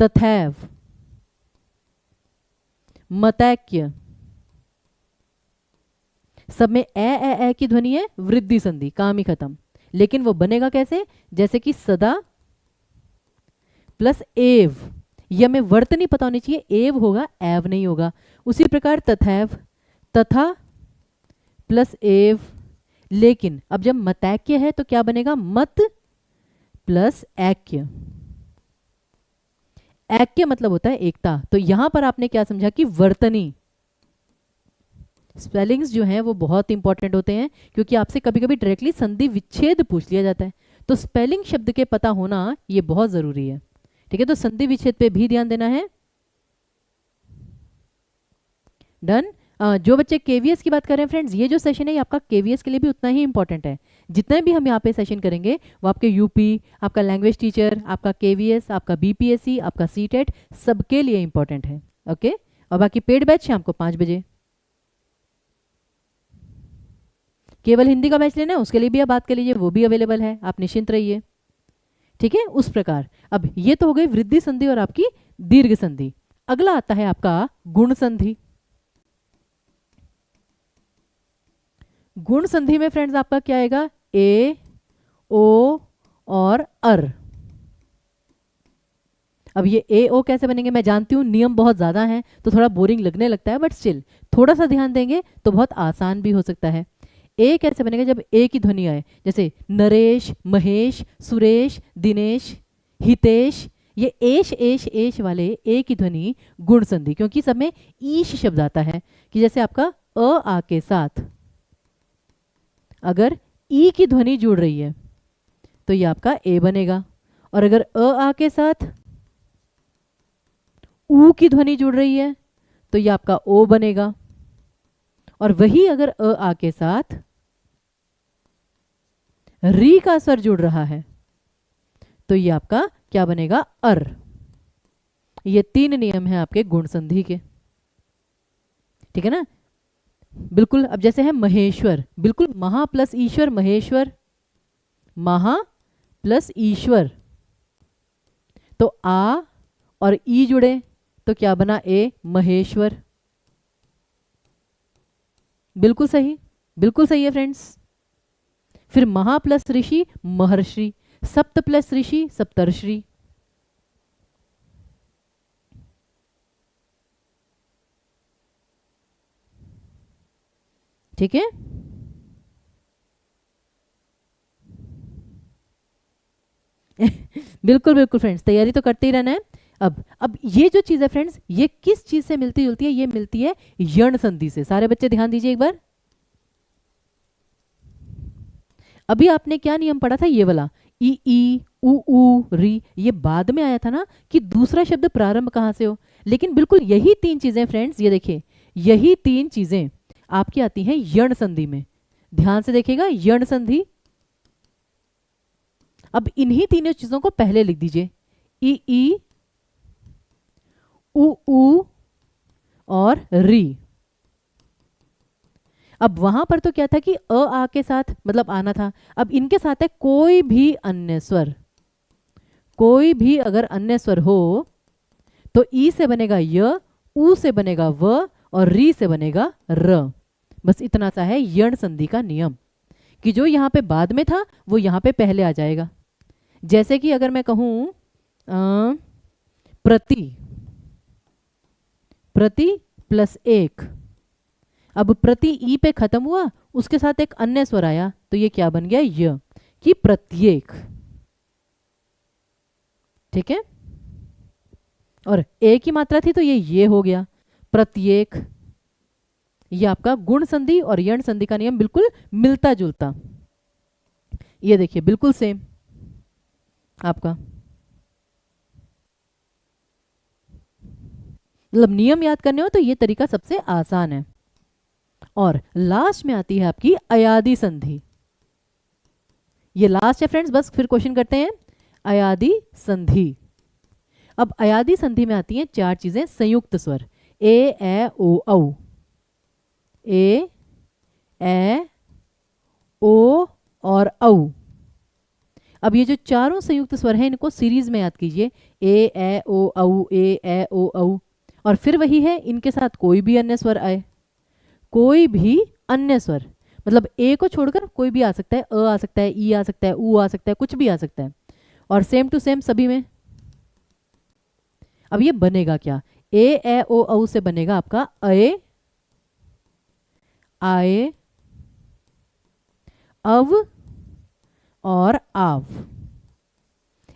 तथैव, मतैक्य, सब में ए की ध्वनि है, वृद्धि संधि, काम ही खत्म। लेकिन वो बनेगा कैसे, जैसे कि सदा प्लस एव, यह हमें वर्तनी पता होनी चाहिए, एव होगा एव नहीं होगा। उसी प्रकार तथैव, तथा प्लस एव। लेकिन अब जब मतैक्य है तो क्या बनेगा, मत प्लस ऐक्य। ऐक्य मतलब होता है एकता, तो यहां पर आपने क्या समझा कि वर्तनी। स्पेलिंग्स जो हैं वो बहुत इंपॉर्टेंट होते हैं, क्योंकि आपसे कभी कभी डायरेक्टली संधि विच्छेद पूछ लिया जाता है, तो स्पेलिंग शब्द के पता होना ये बहुत जरूरी है, ठीक है। तो संधि विच्छेद पे भी ध्यान देना है। डन। जो बच्चे केवीएस की बात कर रहे हैं फ्रेंड्स, ये जो सेशन है ये आपका केवीएस के लिए भी उतना ही इंपॉर्टेंट है। जितने भी हम यहाँ पे सेशन करेंगे वो आपके यूपी, आपका लैंग्वेज टीचर, आपका केवीएस, आपका बीपीएससी, आपका सीटेट, सबके लिए इंपॉर्टेंट है। ओके, और बाकी पेड बैच शाम को 5 बजे। केवल हिंदी का बैच लेना है उसके लिए भी आप बात कर लीजिए, वो भी अवेलेबल है, आप निश्चिंत रहिए, ठीक है। उस प्रकार अब ये तो हो गई वृद्धि संधि और आपकी दीर्घ संधि। अगला आता है आपका गुण संधि। गुण संधि में फ्रेंड्स आपका क्या आएगा, ए, ओ और अर। अब ये ए ओ कैसे बनेंगे, मैं जानती हूँ नियम बहुत ज़्यादा हैं तो थोड़ा बोरिंग लगने लगता है, बट स्टिल थोड़ा सा ध्यान देंगे तो बहुत आसान भी हो सकता है। ए कैसे बनेगा, जब ए की ध्वनि आए, जैसे नरेश, महेश, सुरेश, दिनेश, हितेश, ये एश एश एश वाले ए की ध्वनि गुण संधि, क्योंकि सब में ईश शब्द आता है, कि जैसे आपका अ आ के साथ अगर ई की ध्वनि जुड़ रही है तो ये आपका ए बनेगा, और अगर अ आ के साथ ऊ की ध्वनि जुड़ रही है तो ये आपका ओ बनेगा, और वही अगर अ आ के साथ री का स्वर जुड़ रहा है तो ये आपका क्या बनेगा, अर। ये 3 नियम हैं आपके गुण संधि के, ठीक है ना। बिल्कुल, अब जैसे है महेश्वर, बिल्कुल महा प्लस ईश्वर, महेश्वर, महा प्लस ईश्वर, तो आ और ई जुड़े तो क्या बना, ए महेश्वर। बिल्कुल सही, बिल्कुल सही है फ्रेंड्स। फिर महा प्लस ऋषि महर्षि, सप्त प्लस ऋषि सप्तर्षि। ठीक है, बिल्कुल बिल्कुल फ्रेंड्स, तैयारी तो करते ही रहना है। अब ये जो चीज है फ्रेंड्स, ये किस चीज से मिलती जुलती है, ये मिलती है यण संधि से। सारे बच्चे ध्यान दीजिए एक बार। अभी आपने क्या नियम पढ़ा था, ये वाला ई उ री, ये बाद में आया था ना कि दूसरा शब्द प्रारंभ कहां से हो। लेकिन बिल्कुल यही तीन चीजें फ्रेंड्स, ये देखिए, यही तीन चीजें आपकी आती हैं यण संधि में। ध्यान से देखिएगा, यण संधि। अब इन्हीं तीनों चीजों को पहले लिख दीजिए, ई उ और री। अब वहां पर तो क्या था कि अ आ के साथ मतलब आना था, अब इनके साथ है कोई भी अन्य स्वर। कोई भी अगर अन्य स्वर हो तो ई से बनेगा य, उ से बनेगा व और री से बनेगा र। बस इतना सा है यण संधि का नियम, कि जो यहां पे बाद में था वो यहां पे पहले आ जाएगा। जैसे कि अगर मैं कहूं प्रति, प्रति प्लस एक, अब प्रति ई पे खत्म हुआ, उसके साथ एक अन्य स्वर आया तो ये क्या बन गया, य, कि प्रत्येक। ठीक है, और ए की मात्रा थी तो ये हो गया प्रत्येक। ये आपका गुण संधि और यण संधि का नियम बिल्कुल मिलता जुलता। ये देखिए बिल्कुल सेम आपका, मतलब नियम याद करने हो तो ये तरीका सबसे आसान है। और लास्ट में आती है आपकी अयादि संधि। ये लास्ट है फ्रेंड्स, बस फिर क्वेश्चन करते हैं। अयादि संधि, अब अयादि संधि में आती हैं चार चीजें, संयुक्त स्वर ए ओ औ, ए ओ और औ। अब ये जो चारों संयुक्त स्वर हैं इनको सीरीज में याद कीजिए, ए ओ औ, ए ओ औ। और फिर वही है, इनके साथ कोई भी अन्य स्वर आए, कोई भी अन्य स्वर, मतलब ए को छोड़कर कोई भी आ सकता है, अ आ सकता है, ई आ सकता है, उ आ सकता है, कुछ भी आ सकता है। और सेम टू सेम सभी में। अब ये बनेगा क्या, ए ओ औ से बनेगा आपका अए, आए, अव और आव।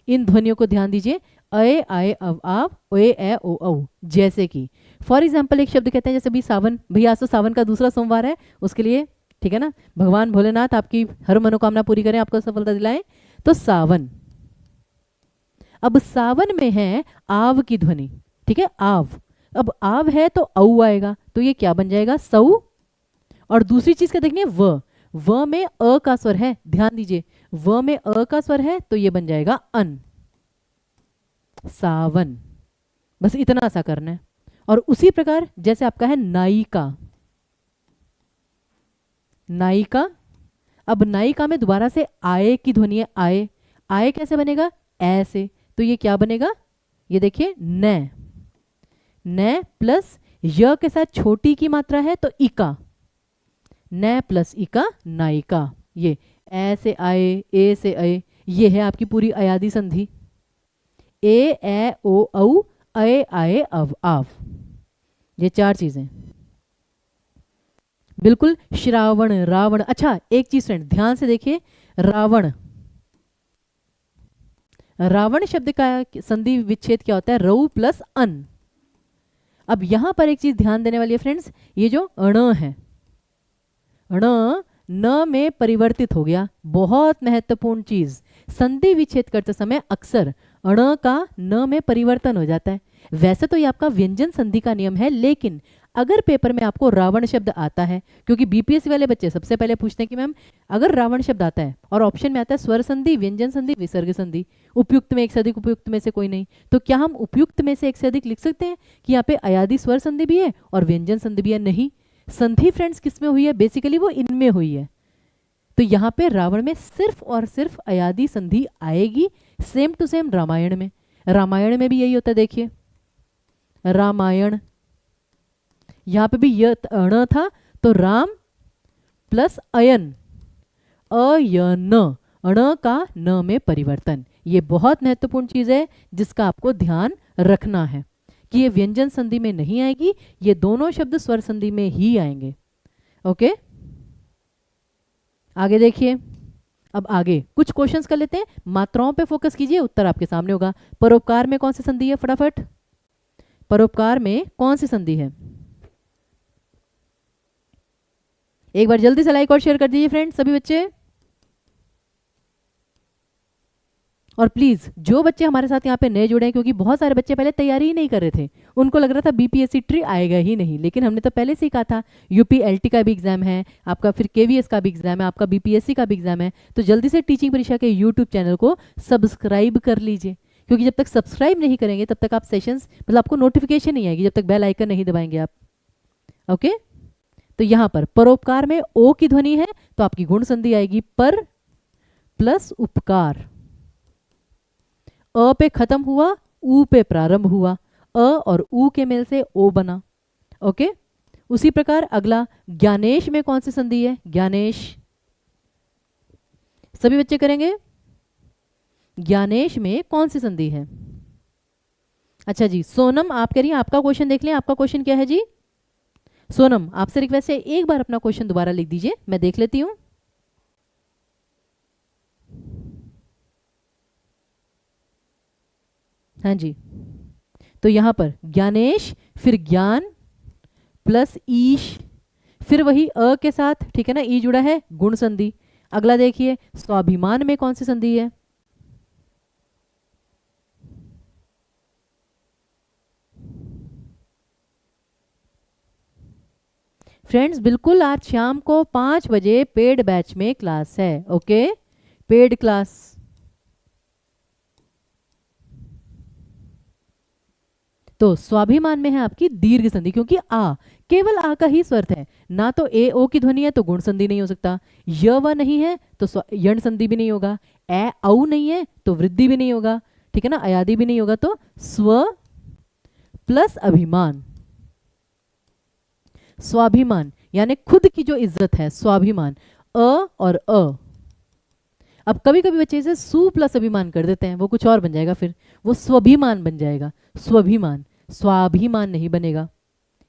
इन ध्वनियों को ध्यान दीजिए, अए आए अव आव, ओए ए ओ औ। जैसे कि फॉर एग्जाम्पल एक शब्द कहते हैं, जैसे भी सावन, भैया आज तो सावन का दूसरा सोमवार है, उसके लिए ठीक है ना, भगवान भोलेनाथ आपकी हर मनोकामना पूरी करें, आपको सफलता दिलाएं। तो सावन, अब सावन में है आव की ध्वनि, ठीक है, आव। अब आव है तो औ आएगा, तो ये क्या बन जाएगा, सौ। और दूसरी चीज क्या देखनी है, व में अ का स्वर है, ध्यान दीजिए, व में अ का स्वर है तो ये बन जाएगा अन, सावन। बस इतना सा करना है। और उसी प्रकार जैसे आपका है नायिका, नायिका, अब नायिका में दोबारा से आए की ध्वनि है, आए, आए कैसे बनेगा, ऐसे, तो ये क्या बनेगा, ये देखिए न, न प्लस य के साथ छोटी की मात्रा है तो इका, न प्लस इका नायिका। ये ऐसे आए, ए से आए, ये है आपकी पूरी अयादि संधि। ए ओ औ, अए आए अव आव, ये चार चीजें बिल्कुल। श्रावण, रावण, अच्छा एक चीज फ्रेंड ध्यान से देखिए, रावण, रावण शब्द का संधि विच्छेद क्या होता है, रऊ प्लस अन। अब यहां पर एक चीज ध्यान देने वाली है फ्रेंड्स, ये जो अण है, अण न में परिवर्तित हो गया, बहुत महत्वपूर्ण चीज। संधि विच्छेद करते समय अक्सर अण का न में परिवर्तन हो जाता है। वैसे तो ये आपका व्यंजन संधि का नियम है, लेकिन अगर पेपर में आपको रावण शब्द आता है, क्योंकि बीपीएससी वाले बच्चे सबसे पहले पूछते हैं कि मैम अगर रावण शब्द आता है और ऑप्शन में आता है स्वर संधि, व्यंजन संधि, विसर्ग संधि, उपयुक्त में एक से अधिक, उपयुक्त में से कोई नहीं, तो क्या हम उपयुक्त में से एक से अधिक लिख सकते हैं कि यहाँ पे अयादि स्वर संधि भी है और व्यंजन संधि भी है? नहीं, संधि फ्रेंड्स किस में हुई है, बेसिकली वो इनमें हुई है। तो यहाँ पे रावण में सिर्फ और सिर्फ अयादि संधि आएगी, सेम टू सेम रामायण में। रामायण में भी यही होता है, देखिए रामायण, यहाँ पे भी यह अण था तो राम प्लस अयन, अयन, अण का न में परिवर्तन। ये बहुत महत्वपूर्ण चीज है जिसका आपको ध्यान रखना है कि ये व्यंजन संधि में नहीं आएगी, ये दोनों शब्द स्वर संधि में ही आएंगे। ओके, आगे देखिए। अब आगे कुछ क्वेश्चंस कर लेते हैं, मात्राओं पे फोकस कीजिए, उत्तर आपके सामने होगा। परोपकार में कौन सी संधि है, फटाफट, परोपकार में कौन सी संधि है? एक बार जल्दी से लाइक और शेयर कर दीजिए फ्रेंड्स, सभी बच्चे। और प्लीज जो बच्चे हमारे साथ यहाँ पे नए जुड़े हैं, क्योंकि बहुत सारे बच्चे पहले तैयारी ही नहीं कर रहे थे, उनको लग रहा था बीपीएससी ट्री आएगा ही नहीं, लेकिन हमने तो पहले से ही कहा था यूपी एलटी का भी एग्जाम है आपका, फिर केवीएस का भी एग्जाम है आपका, बीपीएससी का भी एग्जाम है। तो जल्दी से टीचिंग परीक्षा के यूट्यूब चैनल को सब्सक्राइब कर लीजिए, क्योंकि जब तक सब्सक्राइब नहीं करेंगे तब तक आप सेशंस, मतलब आपको नोटिफिकेशन नहीं आएगी जब तक बेल आइकन नहीं दबाएंगे आप। ओके, तो यहाँ पर परोपकार में ओ की ध्वनि है तो आपकी गुण संधि आएगी पर प्लस उपकार। अ पे खत्म हुआ, ऊ पे प्रारंभ हुआ, अ और ऊ के मेल से ओ बना। ओके, उसी प्रकार अगला ज्ञानेश में कौन सी संधि है, ज्ञानेश, सभी बच्चे करेंगे। ज्ञानेश में कौन सी संधि है? अच्छा जी, सोनम आप कह रही हैं, आपका क्वेश्चन देख लें, आपका क्वेश्चन क्या है जी? सोनम आपसे रिक्वेस्ट है एक बार अपना क्वेश्चन दोबारा लिख दीजिए, मैं देख लेती हूं। हाँ जी, तो यहां पर ज्ञानेश, फिर ज्ञान प्लस ईश, फिर वही अ के साथ, ठीक है ना, ई जुड़ा है, गुण संधि। अगला देखिए, स्वाभिमान में कौन सी संधि है? फ्रेंड्स बिल्कुल आज शाम को 5 बजे पेड बैच में क्लास है। Okay, paid class. तो स्वाभिमान में है आपकी दीर्घ संधि, क्योंकि आ, केवल आ का ही स्वर्थ है, ना तो ए ओ की ध्वनि है तो गुण संधि नहीं हो सकता, य व नहीं है तो यण संधि भी नहीं होगा, ए औ नहीं है तो वृद्धि भी नहीं होगा, ठीक है ना, अयादि भी नहीं होगा, तो स्व प्लस अभिमान, स्वाभिमान यानी खुद की जो इज्जत है, स्वाभिमान, अ और अ। अब कभी कभी बच्चे इसे सु प्लस अभिमान कर देते हैं, वो कुछ और बन जाएगा, फिर वो स्वाभिमान बन जाएगा, स्वाभिमान, स्वाभिमान नहीं बनेगा,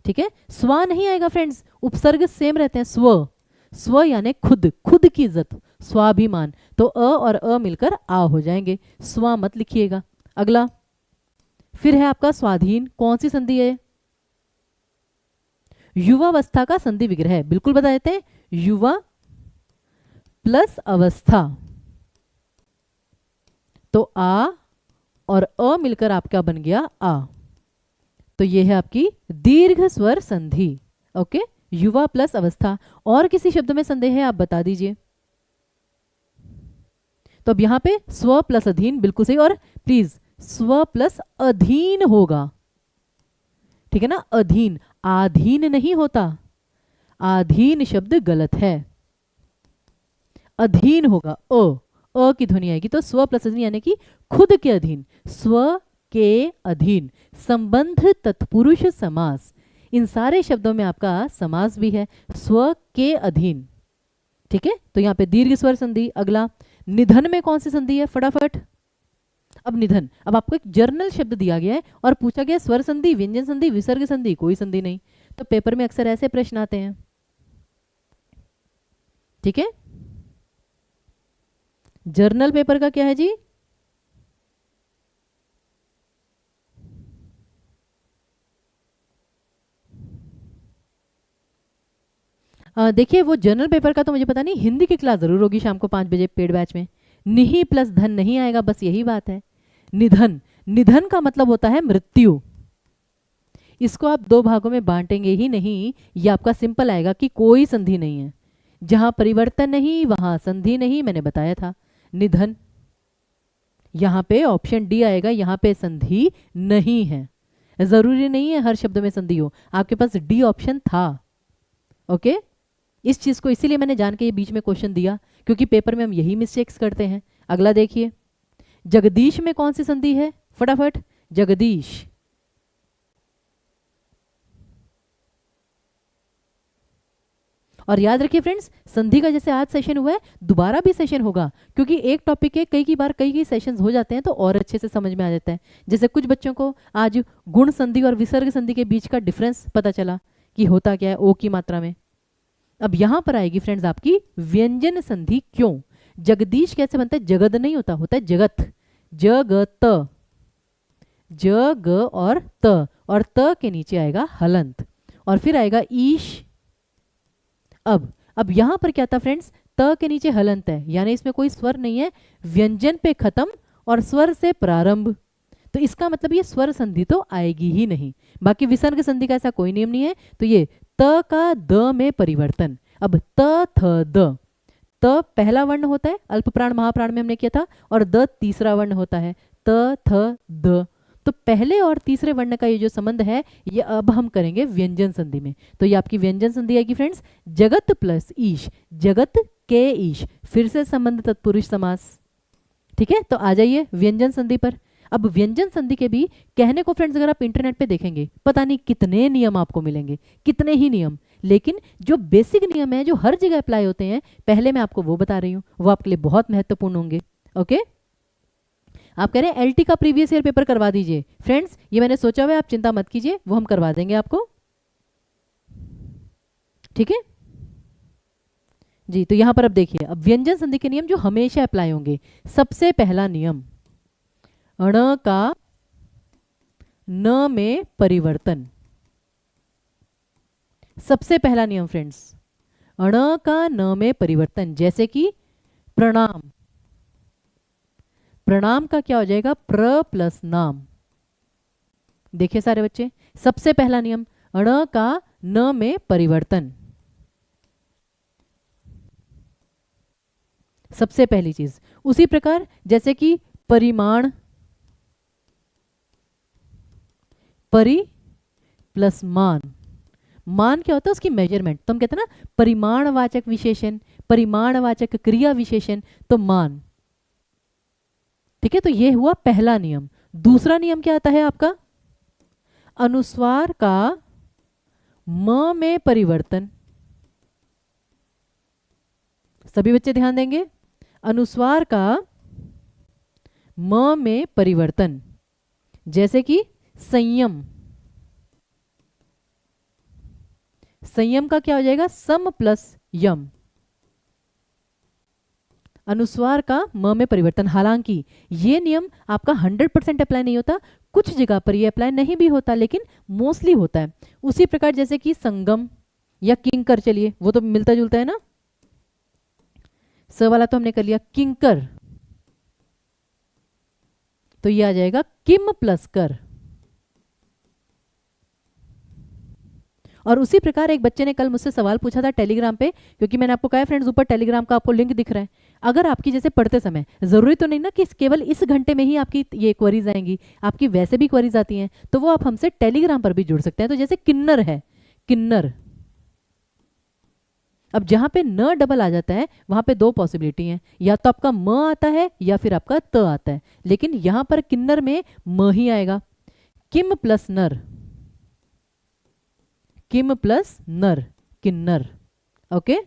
ठीक है, स्वा नहीं आएगा फ्रेंड्स, उपसर्ग सेम रहते हैं, स्व, स्व यानी खुद, खुद की इज्जत, स्वाभिमान, तो अ और अ मिलकर आ हो जाएंगे, स्वा मत लिखिएगा। अगला फिर है आपका स्वाधीन, कौन सी संधि है? युवावस्था का संधि विग्रह है, बिल्कुल बता देते हैं, युवा प्लस अवस्था, तो आ और अ मिलकर आपका बन गया आ, तो यह है आपकी दीर्घ स्वर संधि। ओके, युवा प्लस अवस्था। और किसी शब्द में संदेह है आप बता दीजिए। तो अब यहां पे स्व प्लस अधीन, बिल्कुल सही, और प्लीज स्व प्लस अधीन होगा, ठीक है ना, अधीन, आधीन नहीं होता, आधीन शब्द गलत है, अधीन होगा, अ की ध्वनि आएगी, तो स्व प्लस अधीन यानी कि खुद के अधीन, स्व के अधीन, संबंध तत्पुरुष समास, इन सारे शब्दों में आपका समास भी है, स्व के अधीन, ठीक है, तो यहां पे दीर्घ स्वर संधि। अगला निधन में कौन सी संधि है, फटाफट। अब निधन, अब आपको एक जर्नल शब्द दिया गया है और पूछा गया स्वर संधि, व्यंजन संधि, विसर्ग संधि, कोई संधि नहीं, तो पेपर में अक्सर ऐसे प्रश्न आते हैं, ठीक है। जर्नल पेपर का क्या है जी? देखिए वो जर्नल पेपर का तो मुझे पता नहीं, हिंदी की क्लास जरूर होगी शाम को 5 बजे पेड बैच में। निहि प्लस धन नहीं आएगा, बस यही बात है। निधन, निधन का मतलब होता है मृत्यु, इसको आप दो भागों में बांटेंगे ही नहीं, ये आपका सिंपल आएगा कि कोई संधि नहीं है, जहां परिवर्तन नहीं वहां संधि नहीं, मैंने बताया था। निधन, यहां पे ऑप्शन डी आएगा, यहां पे संधि नहीं है, जरूरी नहीं है हर शब्द में संधि हो, आपके पास डी ऑप्शन था। ओके, इस चीज को इसीलिए मैंने जान के ये बीच में क्वेश्चन दिया, क्योंकि पेपर में हम यही मिस्टेक्स करते हैं। अगला देखिए, जगदीश में कौन सी संधि है, फटाफट, जगदीश। और याद रखिए फ्रेंड्स, संधि का जैसे आज सेशन हुआ है, दोबारा भी सेशन होगा, क्योंकि एक टॉपिक के कई बार कई सेशंस हो जाते हैं तो और अच्छे से समझ में आ जाता है। जैसे कुछ बच्चों को आज गुण संधि और विसर्ग संधि के बीच का डिफरेंस पता चला कि होता क्या है ओ की मात्रा में। अब यहां पर आएगी फ्रेंड्स आपकी व्यंजन संधि। क्यों? जगदीश कैसे बनता है, जगद नहीं होता, होता है जगत, जगत, जग और त के नीचे आएगा हलंत, और फिर आएगा ईश। अब यहां पर क्या था फ्रेंड्स, त के नीचे हलंत है, यानी इसमें कोई स्वर नहीं है, व्यंजन पे खत्म और स्वर से प्रारंभ, तो इसका मतलब ये स्वर संधि तो आएगी ही नहीं। बाकी विसर्ग संधि का ऐसा कोई नियम नहीं है। तो ये त का द में परिवर्तन। अब त थ द, त पहला वर्ण होता है, अल्प प्राण महाप्राण में हमने किया था, और द तीसरा वर्ण होता है, त थ द। तो पहले और तीसरे वर्ण का ये जो संबंध है ये अब हम करेंगे व्यंजन संधि में। तो ये आपकी व्यंजन संधि आएगी फ्रेंड्स, जगत प्लस ईश, जगत के ईश, फिर से संबंध तत्पुरुष समास। ठीक है, तो आ जाइए व्यंजन संधि पर। अब व्यंजन संधि के भी कहने को फ्रेंड्स अगर आप इंटरनेट पे देखेंगे पता नहीं कितने नियम आपको मिलेंगे, कितने ही नियम, लेकिन जो बेसिक नियम है जो हर जगह अप्लाई होते हैं, पहले मैं आपको वो बता रही हूँ, वो आपके लिए बहुत महत्वपूर्ण होंगे। ओके, आप कह रहे हैं एलटी का प्रीवियस ईयर पेपर करवा दीजिए। फ्रेंड्स ये मैंने सोचा हुआ है, आप चिंता मत कीजिए, वो हम करवा देंगे आपको। ठीक है जी, तो यहां पर अब देखिए, अब व्यंजन संधि के नियम जो हमेशा अप्लाई होंगे। सबसे पहला नियम, अण का न में परिवर्तन। सबसे पहला नियम फ्रेंड्स, अण का न में परिवर्तन। जैसे कि प्रणाम, प्रणाम का क्या हो जाएगा, प्र प्लस नाम। देखिए सारे बच्चे, सबसे पहला नियम, अण का न में परिवर्तन, सबसे पहली चीज। उसी प्रकार जैसे कि परिमाण, परि प्लस मान, मान क्या होता है, उसकी मेजरमेंट, तो हम कहते हैं ना परिमाणवाचक विशेषण, परिमाणवाचक क्रिया विशेषण, तो मान। ठीक है, तो ये हुआ पहला नियम। दूसरा नियम क्या आता है आपका, अनुस्वार का म में परिवर्तन। सभी बच्चे ध्यान देंगे, अनुस्वार का म में परिवर्तन। जैसे कि संयम, संयम का क्या हो जाएगा, सम प्लस यम, अनुस्वार का म में परिवर्तन। हालांकि ये नियम आपका 100% अप्लाई नहीं होता, कुछ जगह पर ये अप्लाई नहीं भी होता, लेकिन मोस्टली होता है। उसी प्रकार जैसे कि संगम या किंकर, चलिए वो तो मिलता जुलता है ना, स वाला तो हमने कर लिया, किंकर, तो ये आ जाएगा किम प्लस कर। और उसी प्रकार एक बच्चे ने कल मुझसे सवाल पूछा था टेलीग्राम पे, क्योंकि मैंने आपको कहा फ्रेंड्स ऊपर टेलीग्राम का आपको लिंक दिख रहा है। अगर आपकी जैसे पढ़ते समय, जरूरी तो नहीं ना कि केवल इस घंटे में ही आपकी ये क्वेरीज आएंगी, आपकी वैसे भी क्वेरीज आती हैं, तो वो आप हमसे टेलीग्राम पर भी जुड़ सकते हैं। तो जैसे किन्नर है, किन्नर, अब जहां पे न डबल आ जाता है वहां पे दो पॉसिबिलिटी है, या तो आपका म आता है या फिर आपका त आता है, लेकिन यहां पर किन्नर में म ही आएगा। किम प्लस नर, किम प्लस नर, किन्नर। ओके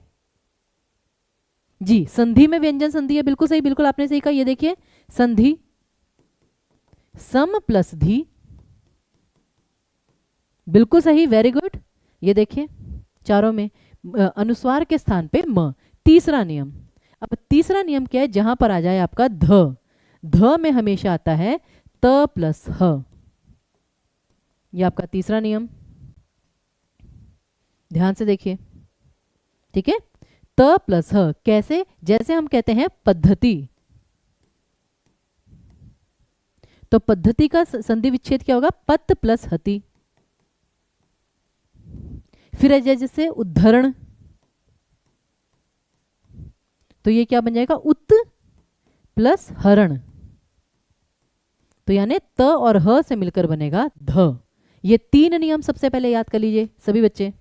जी, संधि में व्यंजन संधि है, बिल्कुल सही, बिल्कुल आपने सही कहा। ये देखिए संधि, सम प्लस धी, बिल्कुल सही, वेरी गुड। ये देखिए चारों में अनुस्वार के स्थान पे म। तीसरा नियम, अब तीसरा नियम क्या है, जहां पर आ जाए आपका ध, ध में हमेशा आता है त प्लस ह। यह आपका तीसरा नियम, ध्यान से देखिए। ठीक है, त प्लस ह कैसे, जैसे हम कहते हैं पद्धति, तो पद्धति का संधि विच्छेद क्या होगा, पत प्लस हति। फिर जैसे उद्धरण, तो ये क्या बन जाएगा, उत प्लस हरण, तो यानी त और ह से मिलकर बनेगा ध। ये तीन नियम सबसे पहले याद कर लीजिए सभी बच्चे।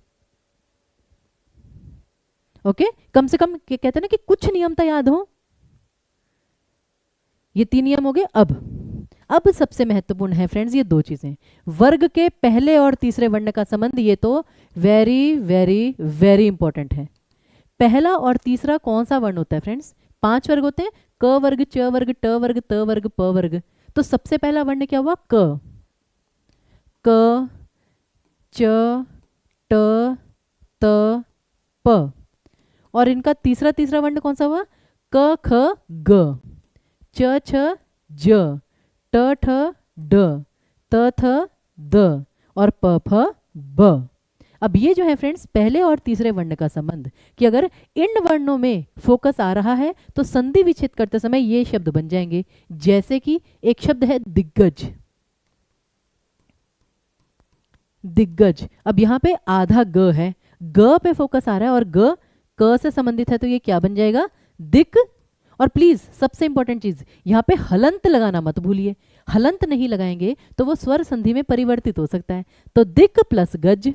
ओके, कम से कम कहते हैं ना कि कुछ नियम तो याद हो। ये 3 नियम हो गए। अब सबसे महत्वपूर्ण है फ्रेंड्स ये 2 चीजें, वर्ग के पहले और तीसरे वर्ण का संबंध। ये तो वेरी वेरी वेरी इंपॉर्टेंट है। पहला और तीसरा कौन सा वर्ण होता है फ्रेंड्स? 5 वर्ग होते हैं, क वर्ग, च वर्ग, ट वर्ग, त वर्ग, प वर्ग। तो सबसे पहला वर्ण क्या हुआ? क। क, च, ट, त, प। और इनका तीसरा वर्ण कौन सा हुआ? क, ख, ग, च, छ, ज, ट, ठ, ड, त, थ, द और प, फ, ब। अब ये जो है फ्रेंड्स पहले और तीसरे वर्ण का संबंध, कि अगर इन वर्णों में फोकस आ रहा है तो संधि विच्छेद करते समय ये शब्द बन जाएंगे। जैसे कि एक शब्द है दिग्गज। दिग्गज, अब यहां पे आधा ग है, ग पे फोकस आ रहा है और ग क से संबंधित है, तो ये क्या बन जाएगा? दिक। और प्लीज सबसे इंपॉर्टेंट चीज, यहां पे हलंत लगाना मत भूलिए। हलंत नहीं लगाएंगे तो वो स्वर संधि में परिवर्तित हो सकता है। तो दिक प्लस गज।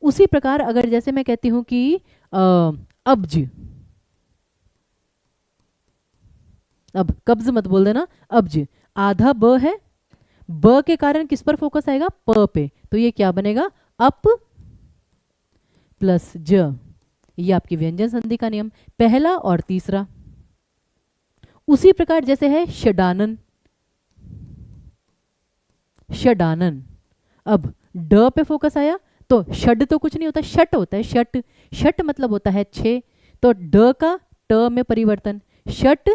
उसी प्रकार अगर जैसे मैं कहती हूं कि अब्ज, अब कब्ज मत बोल देना, अब्ज, आधा ब है, ब के कारण किस पर फोकस आएगा? प पे, तो ये क्या बनेगा? अप प्लस ज। ये आपकी व्यंजन संधि का नियम, पहला और तीसरा। उसी प्रकार जैसे है षडानन। षडानन, अब ड पे फोकस आया तो षड तो कुछ नहीं होता, शट होता है। शट, शट मतलब होता है 6, तो ड का ट में परिवर्तन, शट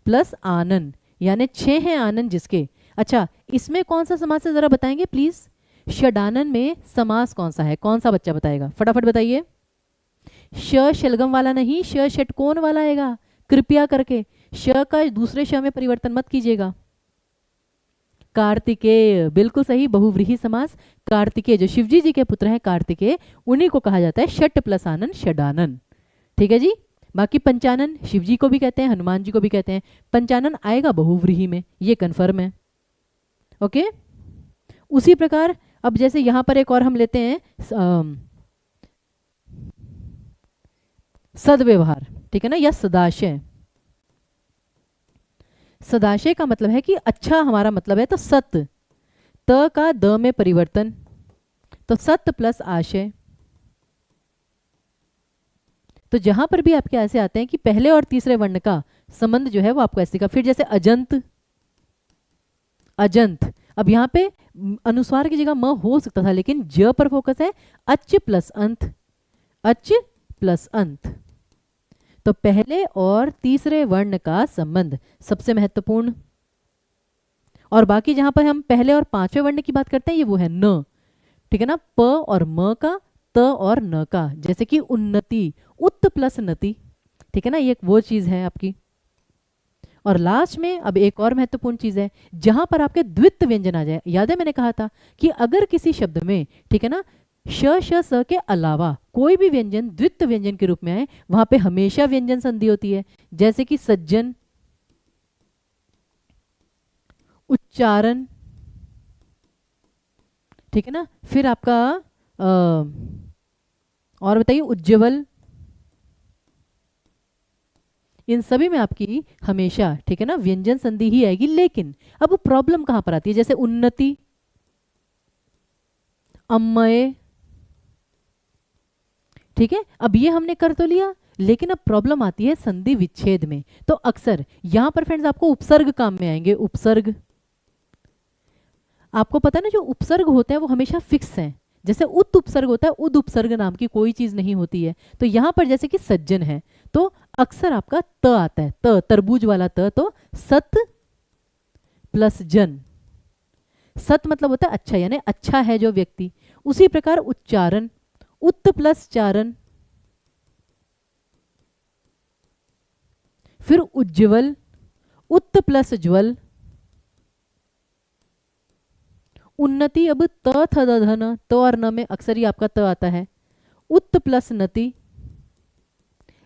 प्लस आनन, यानी 6 है आनन जिसके। अच्छा, इसमें कौन सा समास है जरा बताएंगे प्लीज? षडानन में समास कौन सा है? कौन सा बच्चा बताएगा? फटाफट बताइए। श शलगम वाला नहीं, श षटकोण वाला आएगा, कृपया करके। श का दूसरे श में परिवर्तन मत कीजिएगा। कार्तिकेय, बिल्कुल सही, बहुव्रीहि समास। कार्तिकेय जो शिवजी जी के पुत्र हैं कार्तिकेय, उन्हीं को कहा जाता है षट प्लस आनन, षडानन। ठीक है जी। बाकी पंचानन शिवजी को भी कहते हैं, हनुमान जी को भी कहते हैं। पंचानन आएगा बहुव्रीहि में, ये कन्फर्म है। ओके, उसी प्रकार अब जैसे यहां पर एक और हम लेते हैं सदव्यवहार, ठीक है ना, या सदाशय। सदाशय का मतलब है कि अच्छा हमारा मतलब है, तो सत, त का द में परिवर्तन, तो सत प्लस आशय। तो जहां पर भी आपके ऐसे आते हैं कि पहले और तीसरे वर्ण का संबंध जो है वो आपको ऐसे का, फिर जैसे अजंत। अजंत, अब यहां पे अनुस्वार की जगह म हो सकता था, लेकिन ज पर फोकस है, अच प्लस अंत, अच प्लस अंत। तो पहले और तीसरे वर्ण का संबंध सबसे महत्वपूर्ण। और बाकी जहां पर हम पहले और पांचवें वर्ण की बात करते हैं, ये वो है न, ठीक है ना, प और म का, त और न का। जैसे कि उन्नति, उत प्लस नति, ठीक है ना, ये वो चीज है आपकी। और लास्ट में अब एक और महत्वपूर्ण चीज है, जहां पर आपके द्वित्व व्यंजन आ जाए। याद है मैंने कहा था कि अगर किसी शब्द में, ठीक है ना, श श स के अलावा कोई भी व्यंजन द्वित्व व्यंजन के रूप में आए, वहां पे हमेशा व्यंजन संधि होती है। जैसे कि सज्जन, उच्चारण, ठीक है ना, फिर आपका और बताइए उज्ज्वल, इन सभी में आपकी हमेशा, ठीक है ना, व्यंजन संधि ही आएगी। लेकिन अब प्रॉब्लम कहां पर आती है? जैसे उन्नति, अम्मय, ठीक है, अब ये हमने कर तो लिया, लेकिन अब प्रॉब्लम आती है संधि विच्छेद में। तो अक्सर यहां पर फ्रेंड्स आपको उपसर्ग काम में आएंगे। उपसर्ग, आपको पता है ना, जो उपसर्ग होते हैं वो हमेशा फिक्स हैं। जैसे उत उपसर्ग होता है, उद उपसर्ग नाम की कोई चीज नहीं होती है। तो यहां पर जैसे कि सज्जन है, तो अक्सर आपका त आता है, त, तरबूज वाला त, तो सत प्लस जन। सत मतलब होता है अच्छा, यानी अच्छा है जो व्यक्ति। उसी प्रकार उच्चारण, उत प्लस चारण, फिर उज्ज्वल, उत प्लस ज्वल। उन्नति, अब त थ द ध न, त और न में अक्सर ही आपका त आता है, उत प्लस नति।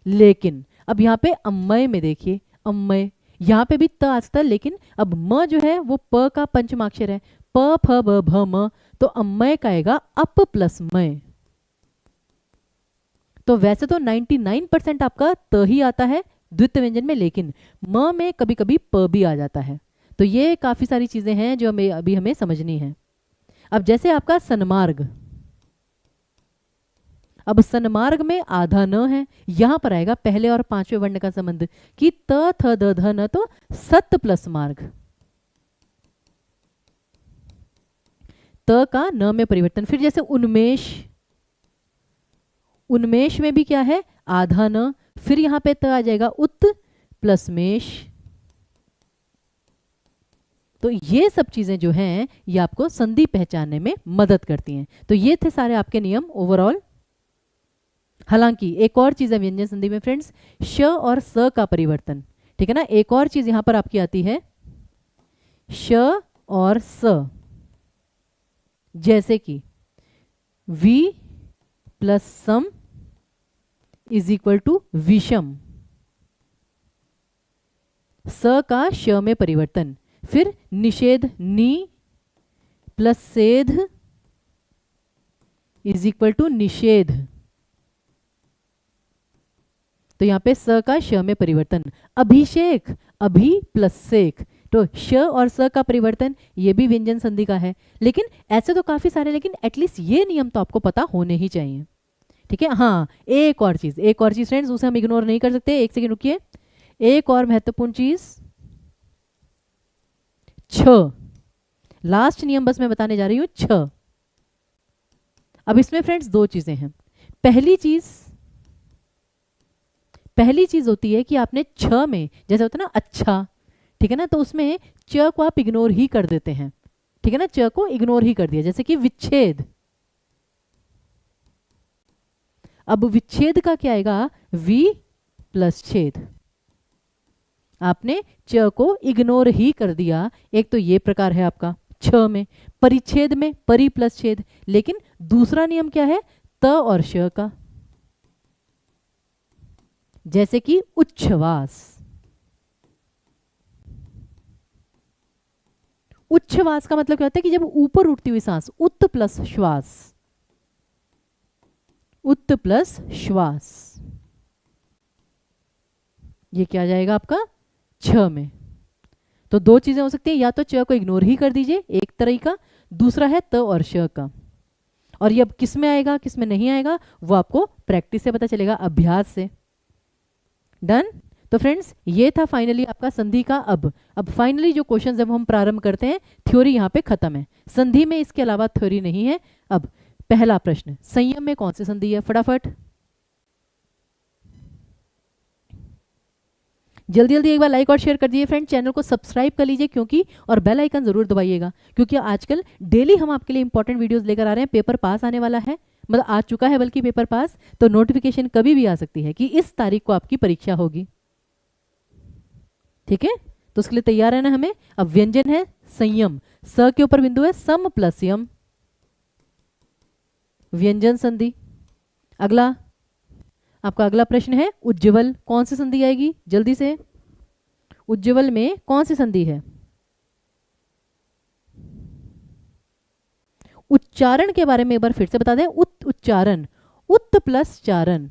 लेकिन अब यहाँ पे अम्मय में देखिए, अम्मय, यहाँ पे भी त आता है, लेकिन अब म जो है वो प का पंचमाक्षर है, प फ ब भ म, तो अम्मय का आएगा अप प्लस मय। तो वैसे तो 99% आपका त ही आता है द्वितीय व्यंजन में, लेकिन म में कभी कभी प भी आ जाता है। तो ये काफ़ी सारी चीज़ें हैं जो हमें समझनी है। अब जैसे आपका सन्मार्ग, अब सन्मार्ग में आधा न है, यहां पर आएगा पहले और पांचवें वर्ण का संबंध कि त थ द ध न, तो सत प्लस मार्ग, त का न में परिवर्तन। फिर जैसे उन्मेष, उन्मेष में भी क्या है, आधा न, फिर यहां पे त आ जाएगा उत प्लस मेष। तो ये सब चीजें जो हैं ये आपको संधि पहचानने में मदद करती हैं। तो ये थे सारे आपके नियम ओवरऑल। हालांकि एक और चीज है व्यंजन संधि में फ्रेंड्स, श और स का परिवर्तन, ठीक है ना। एक और चीज यहां पर आपकी आती है श और स, जैसे कि वी प्लस सम इज इक्वल टू विषम, स का श में परिवर्तन। फिर निषेध, नी प्लस सेध इज इक्वल टू निषेध, तो यहां पे स का श में परिवर्तन। अभिषेक, अभि प्लस सेक, तो श और स का परिवर्तन ये भी व्यंजन संधि का है। लेकिन ऐसे तो काफी सारे, लेकिन एटलीस्ट ये नियम तो आपको पता होने ही चाहिए, ठीक है। हाँ, एक और चीज फ्रेंड्स, उसे हम इग्नोर नहीं कर सकते। एक सेकेंड रुकिए, एक और महत्वपूर्ण चीज, छ, लास्ट नियम बस मैं बताने जा रही हूं, छ। अब इसमें फ्रेंड्स दो चीजें हैं। पहली चीज होती है कि आपने छ में जैसे होता है ना अच्छा, ठीक है ना, तो उसमें च को आप इग्नोर ही कर देते हैं, ठीक है ना, च को इग्नोर ही कर दिया। जैसे कि विच्छेद, अब विच्छेद का क्या आएगा, वी प्लस छेद, आपने च को इग्नोर ही कर दिया। एक तो ये प्रकार है आपका छ में। परिच्छेद में परि प्लस छेद, लेकिन दूसरा नियम क्या है, त और श का, जैसे कि उच्छ्वास, उच्छ्वास का मतलब क्या होता है कि जब ऊपर उठती हुई सांस, उत प्लस श्वास, उत प्लस श्वास, ये क्या जाएगा आपका छ में। तो दो चीजें हो सकती है, या तो च को इग्नोर ही कर दीजिए एक तरीका, दूसरा है त और श का। और ये अब किस में आएगा किस में नहीं आएगा वो आपको प्रैक्टिस से पता चलेगा, अभ्यास से। डन। तो फ्रेंड्स ये था फाइनली आपका संधि का। अब फाइनली जो क्वेश्चन जब हम प्रारंभ करते हैं, थ्योरी यहाँ पे खत्म है। संधि में इसके अलावा थ्योरी नहीं है। अब पहला प्रश्न, संयम में कौन सी संधि है, फटाफट जल्दी जल्दी एक बार लाइक और शेयर कर दीजिए फ्रेंड, चैनल को सब्सक्राइब कर लीजिए क्योंकि, और बेल आइकन जरूर दबाइएगा क्योंकि आजकल डेली हम आपके लिए इंपॉर्टेंट वीडियोस लेकर आ रहे हैं। पेपर पास आने वाला है, मतलब आ चुका है बल्कि पेपर पास, तो नोटिफिकेशन कभी भी आ सकती है कि इस तारीख को आपकी परीक्षा होगी, ठीक है। तो उसके लिए तैयार है ना हमें। अब व्यंजन है संयम, स के ऊपर बिंदु है, सम प्लस यम, व्यंजन संधि। अगला आपका अगला प्रश्न है उज्ज्वल, कौन सी संधि आएगी जल्दी से, उज्ज्वल में कौन सी संधि है। उच्चारण के बारे में एक बार फिर से बता दें, उच्चारण, उत प्लस चारण,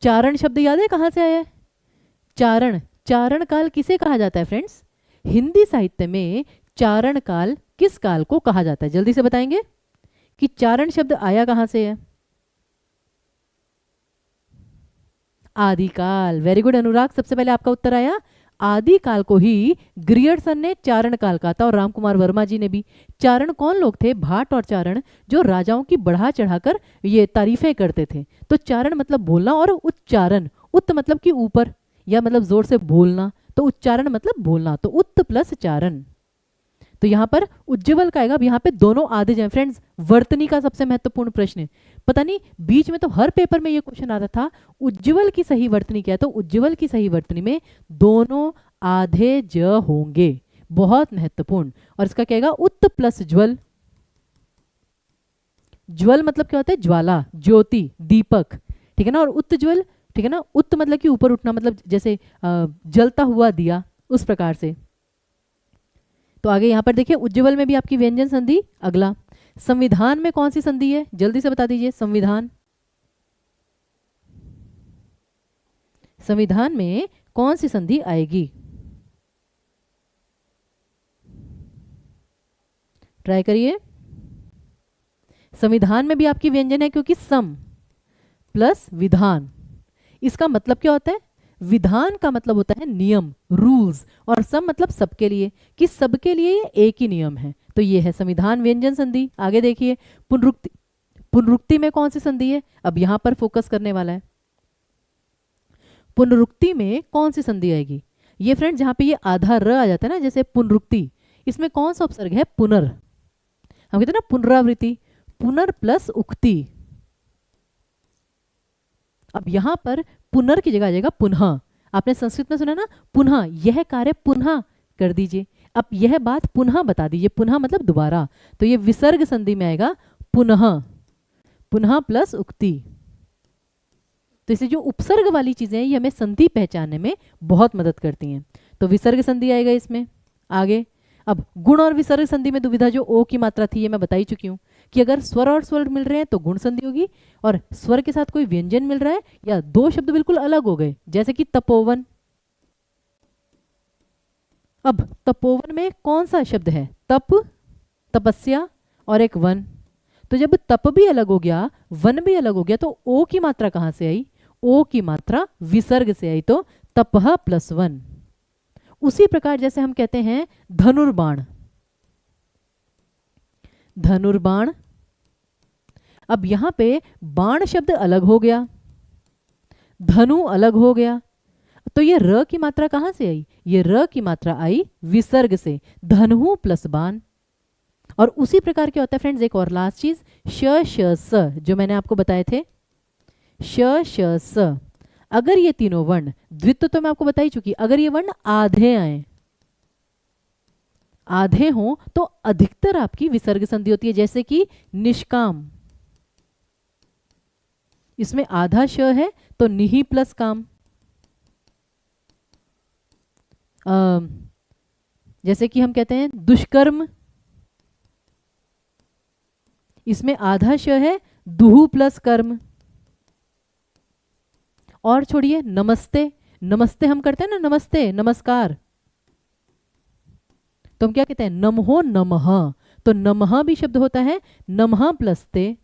चारण शब्द याद है कहां से आया है, चारण, चारण काल किसे कहा जाता है फ्रेंड्स, हिंदी साहित्य में चारण काल किस काल को कहा जाता है, जल्दी से बताएंगे कि चारण शब्द आया कहां से है। आदिकाल, वेरी गुड अनुराग, सबसे पहले आपका उत्तर आया। आदिकाल को ही ग्रियर्सन ने चारण काल कहा था, और रामकुमार वर्मा जी ने भी। चारण कौन लोग थे, भाट और चारण, जो राजाओं की बढ़ा चढ़ाकर ये तारीफें करते थे। तो चारण मतलब बोलना, और उच्चारण, उत मतलब कि ऊपर या मतलब जोर से बोलना, तो उच्चारण मतलब बोलना, तो उत प्लस चारण। तो यहां पर उज्ज्वल का आएगा। अब यहाँ पे दोनों आधे जाए फ्रेंड्स। वर्तनी का सबसे महत्वपूर्ण प्रश्न है, पता नहीं बीच में तो हर पेपर में ये क्वेश्चन आता था, उज्ज्वल की सही वर्तनी क्या है, तो उज्ज्वल की सही वर्तनी में दोनों आधे ज होंगे, बहुत महत्वपूर्ण। और इसका क्या आएगा, उत प्लस ज्वल, ज्वल मतलब क्या होता है, ज्वाला, ज्योति, दीपक, ठीक है ना, और उज्ज्वल, ठीक है ना, उत मतलब कि ऊपर उठना, मतलब जैसे जलता हुआ दिया, उस प्रकार से। तो आगे यहां पर देखिए उज्ज्वल में भी आपकी व्यंजन संधि। अगला संविधान में कौन सी संधि है, जल्दी से बता दीजिए, संविधान, संविधान में कौन सी संधि आएगी? ट्राई करिए। संविधान में भी आपकी व्यंजन है क्योंकि सम प्लस विधान। इसका मतलब क्या होता है? विधान का मतलब होता है नियम, रूल्स, और सम मतलब सबके लिए, कि सबके लिए ये एक ही नियम है। तो ये है संविधान व्यंजन संधि। आगे देखिए, पुनरुक्ति। पुनरुक्ति में कौन सी संधि है? अब यहां पर फोकस करने वाला है। पुनरुक्ति में कौन सी संधि आएगी? ये फ्रेंड जहां पे ये आधा र आ जाता है ना, जैसे पुनरुक्ति, इसमें कौन सा उपसर्ग है? पुनर। हम कहते हैं ना पुनरावृत्ति, पुनर प्लस उक्ति। अब यहां पर पुनर की जगह आ जाएगा पुनः। आपने संस्कृत में सुना ना, पुनः, यह कार्य पुनः कर दीजिए। अब यह बात पुनः बता दीजिए, पुनः मतलब दोबारा, तो ये विसर्ग संधि में आएगा पुनः, पुनः प्लस उक्ति। तो इसे जो उपसर्ग वाली चीजें हैं ये हमें संधि पहचानने में बहुत मदद करती हैं। तो विसर्ग संधि आएगा इसमें। आगे, अब गुण और विसर्ग संधि में दुविधा जो ओ की मात्रा थी, ये मैं बता ही चुकी हूं कि अगर स्वर और स्वर मिल रहे हैं तो गुण संधि होगी, और स्वर के साथ कोई व्यंजन मिल रहा है या दो शब्द बिल्कुल अलग हो गए, जैसे कि तपोवन। अब तपोवन में कौन सा शब्द है? तप, तपस्या और एक वन। तो जब तप भी अलग हो गया, वन भी अलग हो गया, तो ओ की मात्रा कहां से आई? ओ की मात्रा विसर्ग से आई, तो तपह प्लस वन। उसी प्रकार जैसे हम कहते हैं धनुर्बाण, धनुर्बाण। अब यहां पे बाण शब्द अलग हो गया, धनु अलग हो गया, तो ये र की मात्रा कहां से आई? ये र की मात्रा आई विसर्ग से, धनु प्लस बाण। और उसी प्रकार क्या होता है फ्रेंड्स, एक और लास्ट चीज, श श स, जो मैंने आपको बताए थे, श श स। अगर ये तीनों वर्ण, द्वित्व तो मैं आपको बता ही चुकी, अगर ये वर्ण आधे आए, आधे हों, तो अधिकतर आपकी विसर्ग संधि होती है, जैसे कि निष्काम, इसमें आधा श है तो निहि प्लस काम। जैसे कि हम कहते हैं दुष्कर्म, इसमें आधा श है, दुहु प्लस कर्म। और छोड़िए नमस्ते, नमस्ते हम करते हैं ना, नमस्ते, नमस्कार, तो हम क्या कहते हैं? नमो नमः, तो नमः भी शब्द होता है नमः प्लस ते।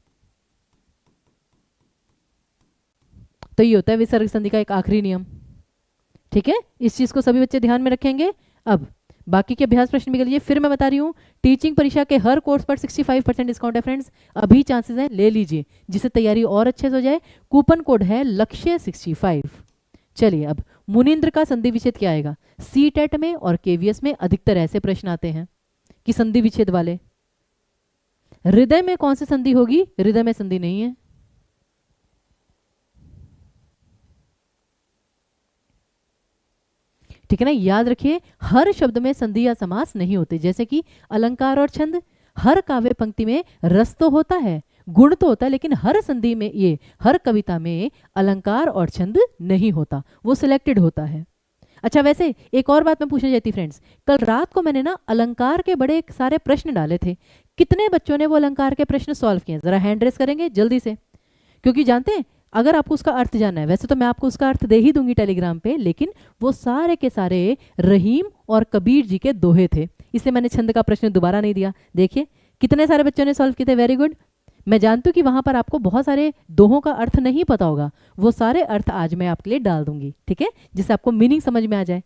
तो ये होता है विसर्ग संधि का एक आखिरी नियम। ठीक है, इस चीज को सभी बच्चे ध्यान में रखेंगे। अब बाकी के अभ्यास प्रश्न भी कर लीजिए। फिर मैं बता रही हूँ, टीचिंग परीक्षा के हर कोर्स पर 65% डिस्काउंट है फ्रेंड्स, अभी चांसेस हैं, ले लीजिए, जिससे तैयारी और अच्छे से हो जाए। कूपन कोड है लक्ष्य 65। चलिए, अब मुनीन्द्र का संधि विच्छेद क्या आएगा? सी टेट में और केवीएस में अधिकतर ऐसे प्रश्न आते हैं कि संधि विच्छेद वाले। हृदय में कौन सी संधि होगी? हृदय में संधि नहीं है। ठीक है ना, याद रखिए, हर शब्द में संधि या समास नहीं होते, जैसे कि अलंकार और छंद। हर काव्य पंक्ति में रस तो होता है, गुण तो होता है, लेकिन हर संधि में, ये हर कविता में अलंकार और छंद नहीं होता, वो सिलेक्टेड होता है। अच्छा, वैसे एक और बात मैं पूछना चाहती फ्रेंड्स, कल रात को मैंने ना अलंकार के बड़े सारे प्रश्न डाले थे, कितने बच्चों ने वो अलंकार के प्रश्न सॉल्व किए? जरा हैंड रेस करेंगे जल्दी से, क्योंकि जानते हैं अगर आपको उसका अर्थ जानना है, वैसे तो मैं आपको उसका अर्थ दे ही दूंगी टेलीग्राम पे, लेकिन वो सारे के सारे रहीम और कबीर जी के दोहे थे, इसलिए मैंने छंद का प्रश्न दोबारा नहीं दिया। देखिए कितने सारे बच्चों ने सॉल्व किए थे, वेरी गुड। मैं जानती हूँ कि वहां पर आपको बहुत सारे दोहों का अर्थ नहीं पता होगा, वो सारे अर्थ आज मैं आपके लिए डाल दूंगी, ठीक है, जिससे आपको मीनिंग समझ में आ जाए।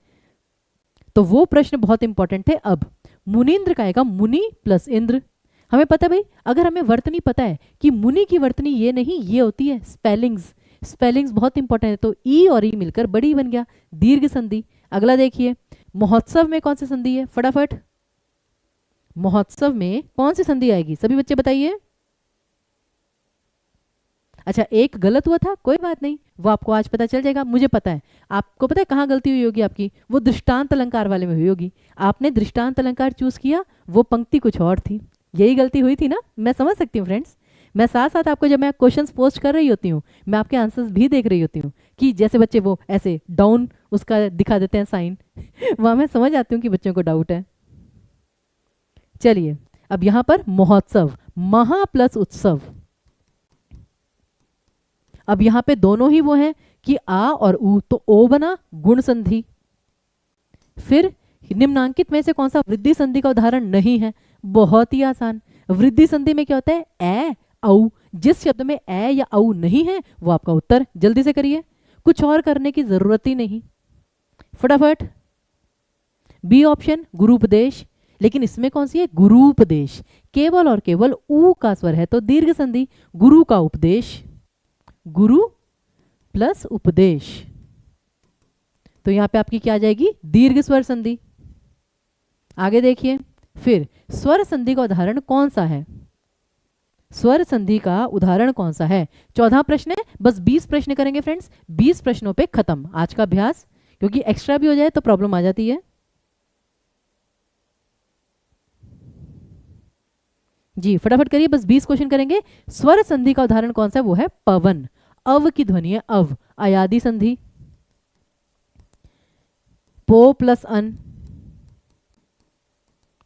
तो वो प्रश्न बहुत इंपॉर्टेंट थे। अब मुनीन्द्र का आएगा मुनि प्लस इंद्र। हमें पता है भाई, अगर हमें वर्तनी पता है कि मुनि की वर्तनी ये नहीं ये होती है, स्पेलिंग्स, स्पेलिंग्स बहुत इंपॉर्टेंट है, तो ई और ई मिलकर बड़ी बन गया, दीर्घ संधि। अगला देखिए, महोत्सव में कौन सी संधि है? फटाफट, महोत्सव में कौन सी संधि आएगी? सभी बच्चे बताइए। अच्छा, एक गलत हुआ था, कोई बात नहीं, वो आपको आज पता चल जाएगा, मुझे पता है। आपको पता है कहाँ गलती हुई होगी आपकी? वो दृष्टांत अलंकार वाले में हुई होगी। आपने दृष्टांत अलंकार चूज किया, वो पंक्ति कुछ और थी, यही गलती हुई थी ना। मैं समझ सकती हूँ फ्रेंड्स, मैं साथ साथ आपको जब मैं क्वेश्चंस पोस्ट कर रही होती हूँ, मैं आपके आंसर्स भी देख रही होती हूँ कि जैसे बच्चे वो ऐसे डाउन उसका दिखा देते हैं साइन वहाँ मैं समझ आती हूँ कि बच्चों को डाउट है। चलिए, अब यहाँ पर महोत्सव, महा प्लस उत्सव। अब यहाँ पे दोनों ही वो हैं कि आ और ऊ, तो ओ बना गुण संधि। फिर निम्नांकित में से कौन सा वृद्धि संधि का उदाहरण नहीं है? बहुत ही आसान। वृद्धि संधि में क्या होता है? ए औ। जिस शब्द में ए या औ नहीं है वो आपका उत्तर। जल्दी से करिए, कुछ और करने की जरूरत ही नहीं, फटाफट। बी ऑप्शन गुरुपदेश, लेकिन इसमें कौन सी है? गुरुपदेश। केवल और केवल ऊ का स्वर है तो दीर्घ संधि, गुरु का उपदेश, गुरु प्लस उपदेश, तो यहां पे आपकी क्या आ जाएगी? दीर्घ स्वर संधि। आगे देखिए, फिर स्वर संधि का उदाहरण कौन सा है? स्वर संधि का उदाहरण कौन सा है? 14 प्रश्न है, बस 20 प्रश्न करेंगे फ्रेंड्स। 20 प्रश्नों पे खत्म आज का अभ्यास, क्योंकि एक्स्ट्रा भी हो जाए तो प्रॉब्लम आ जाती है। जी फटाफट करिए, बस 20 क्वेश्चन करेंगे। स्वर संधि का उदाहरण कौन सा है? वो है पवन। अव की ध्वनि है अव, अयादि संधि। पो प्लस अन,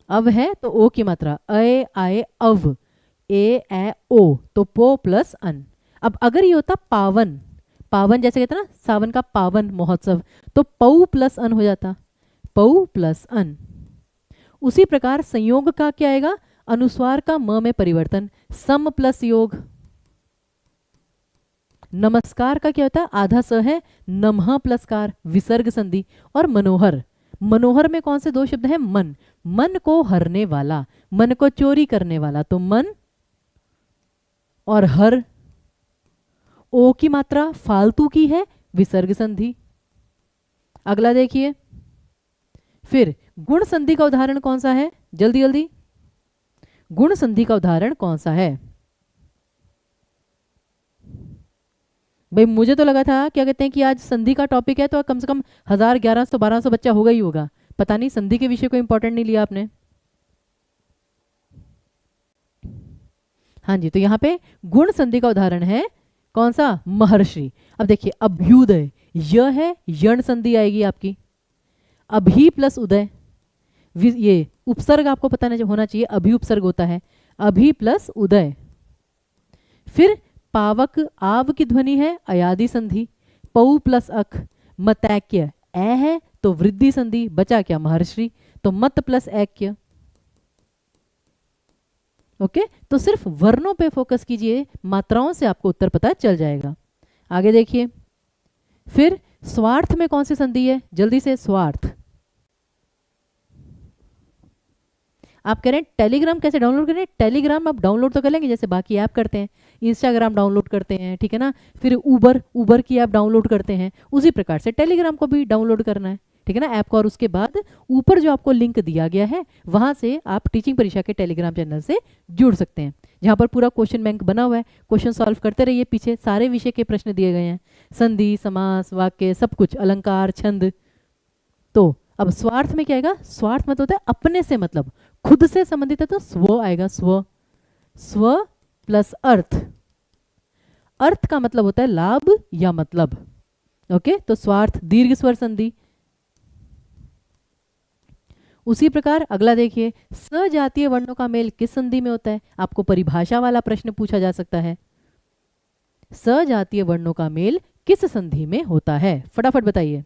अव है तो ओ की मात्रा, अ आए अव, ए ए ओ, तो पो प्लस अन। अब अगर ये होता पावन, पावन जैसे कहते हैं ना सावन का पावन महोत्सव, तो पौ प्लस अन हो जाता, पौ प्लस अन। उसी प्रकार संयोग का क्या आएगा? अनुस्वार का म में परिवर्तन, सम प्लस योग। नमस्कार का क्या होता है? आधा स है, नमः प्लस कार, विसर्ग संधि। और मनोहर, मनोहर में कौन से दो शब्द हैं? मन, मन को हरने वाला, मन को चोरी करने वाला, तो मन और हर। ओ की मात्रा फालतू की है, विसर्ग संधि। अगला देखिए, फिर गुण संधि का उदाहरण कौन सा है? जल्दी जल्दी, गुण संधि का उदाहरण कौन सा है? भाई मुझे तो लगा था क्या कहते हैं कि आज संधि का टॉपिक है तो कम से कम 1000, 1100, 1200 बच्चा होगा ही होगा। पता नहीं संधि के विषय को इंपॉर्टेंट नहीं लिया आपने। हाँ जी, तो यहाँ पे गुण संधि का उदाहरण है कौन सा? महर्षि। अब देखिए, अभ्युदय, यह है यण संधि आएगी आपकी। अभी प्लस उदय, ये उपसर्ग आपको पता नहीं होना चाहिए, अभी उपसर्ग होता है, अभी प्लस उदय। फिर पावक, आव की ध्वनि है, अयादि संधि। पौ प्लस अख, मतैक्य, ए है तो वृद्धि संधि, बचा क्या? महर्षि, तो मत प्लस ऐक्य। ओके, तो सिर्फ वर्णों पे फोकस कीजिए, मात्राओं से आपको उत्तर पता चल जाएगा। आगे देखिए, फिर स्वार्थ में कौन सी संधि है? जल्दी से, स्वार्थ। आप कह रहे हैं टेलीग्राम कैसे डाउनलोड करें? टेलीग्राम आप डाउनलोड तो कर लेंगे जैसे बाकी ऐप करते हैं, इंस्टाग्राम डाउनलोड करते हैं, ठीक है ना, फिर उबर की ऐप डाउनलोड करते हैं, उसी प्रकार से टेलीग्राम को भी डाउनलोड करना है, ठीक है ना, ऐप को। और उसके बाद ऊपर जो आपको लिंक दिया गया है वहां से आप टीचिंग परीक्षा के टेलीग्राम चैनल से जुड़ सकते हैं, जहां पर पूरा क्वेश्चन बैंक बना हुआ है। क्वेश्चन सॉल्व करते रहिए, पीछे सारे विषय के प्रश्न दिए गए हैं, संधि, समास, वाक्य, सब कुछ, अलंकार, छंद। तो अब स्वार्थ में क्या आएगा? स्वार्थ मतलब होता है अपने से, मतलब खुद से संबंधित है तो स्व आएगा, स्व। स्व प्लस अर्थ, अर्थ का मतलब होता है लाभ या मतलब। ओके, तो स्वार्थ दीर्घ स्वर संधि। उसी प्रकार अगला देखिए, सजातीय वर्णों का मेल किस संधि में होता है? आपको परिभाषा वाला प्रश्न पूछा जा सकता है। सजातीय वर्णों का मेल किस संधि में होता है? फटाफट बताइए।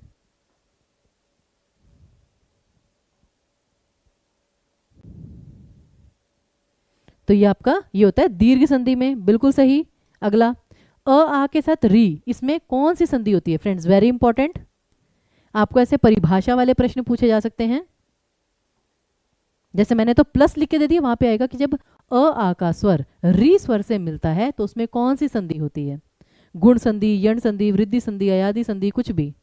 तो ये आपका ये होता है दीर्घ संधि में, बिल्कुल सही। अगला, अ आ के साथ री, इसमें कौन सी संधि होती है? फ्रेंड्स वेरी इंपॉर्टेंट, आपको ऐसे परिभाषा वाले प्रश्न पूछे जा सकते हैं। जैसे मैंने तो प्लस लिख के दे दिया, वहां पे आएगा कि जब अ आ का स्वर री स्वर से मिलता है तो उसमें कौन सी संधि होती है? गुण संधि, यण संधि, वृद्धि संधि, अयादि संधि, कुछ भी।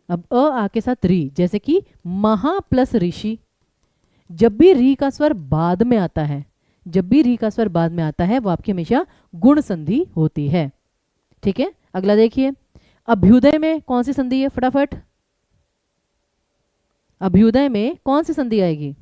अब अ आ के साथ री, जैसे कि महा प्लस ऋषि, जब भी री का स्वर बाद में आता है, जब भी री का स्वर बाद में आता है वो आपकी हमेशा गुण संधि होती है, ठीक है। अगला देखिए, अभ्युदय में कौन सी संधि है? फटाफट, अभ्युदय में कौन सी संधि आएगी?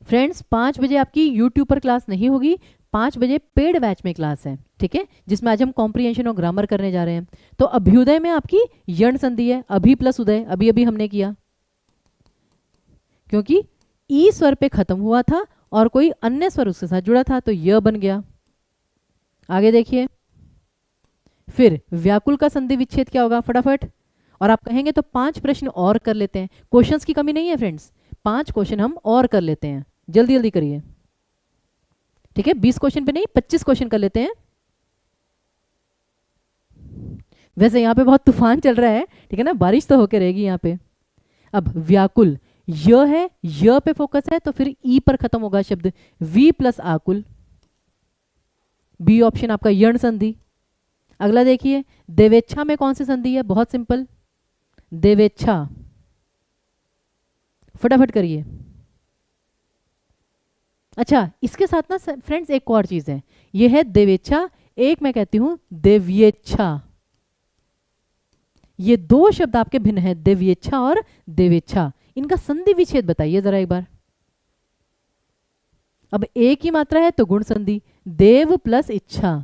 फ्रेंड्स 5 बजे आपकी यूट्यूब पर क्लास नहीं होगी, 5 बजे पेड बैच में क्लास है, ठीक है, जिसमें आज हम कॉम्प्रिहेंशन और ग्रामर करने जा रहे हैं। तो अभ्युदय में आपकी यण संधि है, अभी प्लस उदय, अभी अभी हमने किया, क्योंकि ई स्वर पे खत्म हुआ था और कोई अन्य स्वर उसके साथ जुड़ा था, तो य बन गया। आगे देखिए, फिर व्याकुल का संधि विच्छेद क्या होगा फटाफट। और आप कहेंगे तो 5 प्रश्न और कर लेते हैं, क्वेश्चंस की कमी नहीं है फ्रेंड्स, 5 क्वेश्चन हम और कर लेते हैं, जल्दी जल्दी करिए, ठीक है। 20 क्वेश्चन पे नहीं, 25 क्वेश्चन कर लेते हैं। वैसे यहाँ पे बहुत तूफान चल रहा है, ठीक है ना, बारिश तो होकर रहेगी यहाँ पे। अब व्याकुल य है, य पे फोकस है, तो फिर ई पर खत्म होगा शब्द, वी प्लस आकुल, बी ऑप्शन आपका यण संधि। अगला देखिए, देवेच्छा में कौन सी संधि है, बहुत सिंपल, देवेच्छा, फटाफट करिए। अच्छा, इसके साथ ना फ्रेंड्स एक और चीज है, ये है देवेच्छा, एक मैं कहती हूं देव्येच्छा। ये 2 शब्द आपके भिन्न है, देव्येच्छा और देवेच्छा। इनका संधि विच्छेद बताइए जरा एक बार। अब एक ही मात्रा है तो गुण संधि, देव प्लस इच्छा,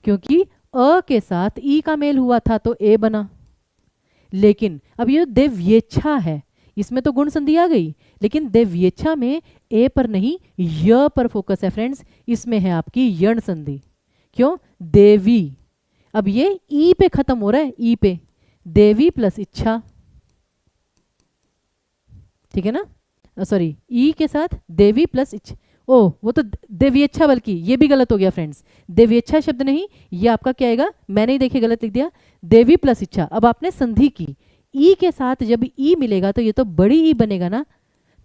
क्योंकि अ के साथ ई का मेल हुआ था तो ए बना। लेकिन अब ये देव्येच्छा है, इसमें तो गुण संधि आ गई, लेकिन देव्येच्छा में ए पर नहीं य पर फोकस है फ्रेंड्स, इसमें है आपकी यण संधि। क्यों, देवी, अब ये ई पे खत्म हो रहा है, ई पे, देवी प्लस इच्छा, ठीक है ना, सॉरी ई के साथ देवी प्लस इच्छा, ओ वो तो देव्येच्छा, बल्कि ये भी गलत हो गया फ्रेंड्स, देव्येच्छा शब्द नहीं, ये आपका क्या आएगा, मैंने ही देखे गलत लिख दिया, देवी प्लस इच्छा। अब आपने संधि की, ई के साथ जब ई मिलेगा तो ये तो बड़ी ई बनेगा ना,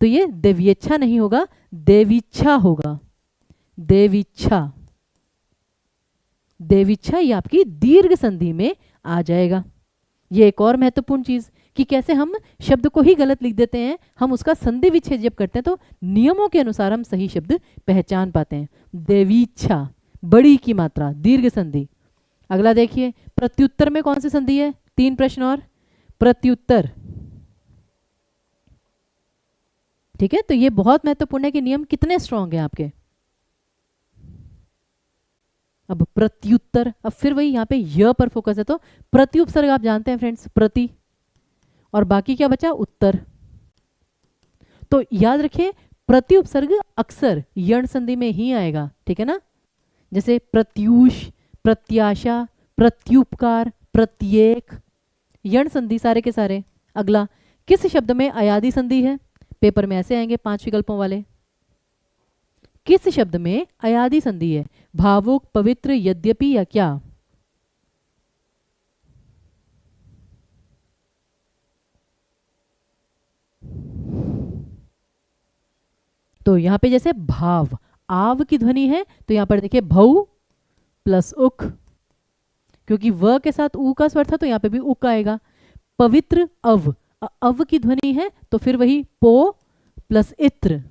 तो ये देव्येच्छा नहीं होगा, देवीच्छा होगा, देवीच्छा, देवीच्छा ये आपकी दीर्घ संधि में आ जाएगा। ये एक और महत्वपूर्ण चीज कि कैसे हम शब्द को ही गलत लिख देते हैं, हम उसका संधि विच्छेद जब करते हैं तो नियमों के अनुसार हम सही शब्द पहचान पाते हैं। देवीच्छा, बड़ी की मात्रा, दीर्घ संधि। अगला देखिए, प्रत्युत्तर में कौन सी संधि है, 3 प्रश्न और, प्रत्युत्तर, ठीक है। तो ये बहुत महत्वपूर्ण है कि नियम कितने स्ट्रांग हैं आपके। अब प्रत्युत्तर, अब फिर वही यहाँ पे य पर फोकस है, तो प्रति उपसर्ग आप जानते हैं फ्रेंड्स, प्रति, और बाकी क्या बचा, उत्तर। तो याद रखिए प्रति उपसर्ग अक्सर यण संधि में ही आएगा, ठीक है ना, जैसे प्रत्यूष, प्रत्याशा, प्रत्युपकार, प्रत्येक, यण संधि सारे के सारे। अगला, किस शब्द में अयादि संधि है, पेपर में ऐसे आएंगे 5 विकल्पों वाले, किस शब्द में अयादि संधि है, भावुक, पवित्र, यद्यपि या क्या। तो यहां पे जैसे भाव, आव की ध्वनि है, तो यहां पर देखिए भऊ प्लस उक, क्योंकि व के साथ ऊ का स्वर था तो यहां पे भी उक आएगा। पवित्र, अव, अव की ध्वनि है तो फिर वही पो प्लस इत्र,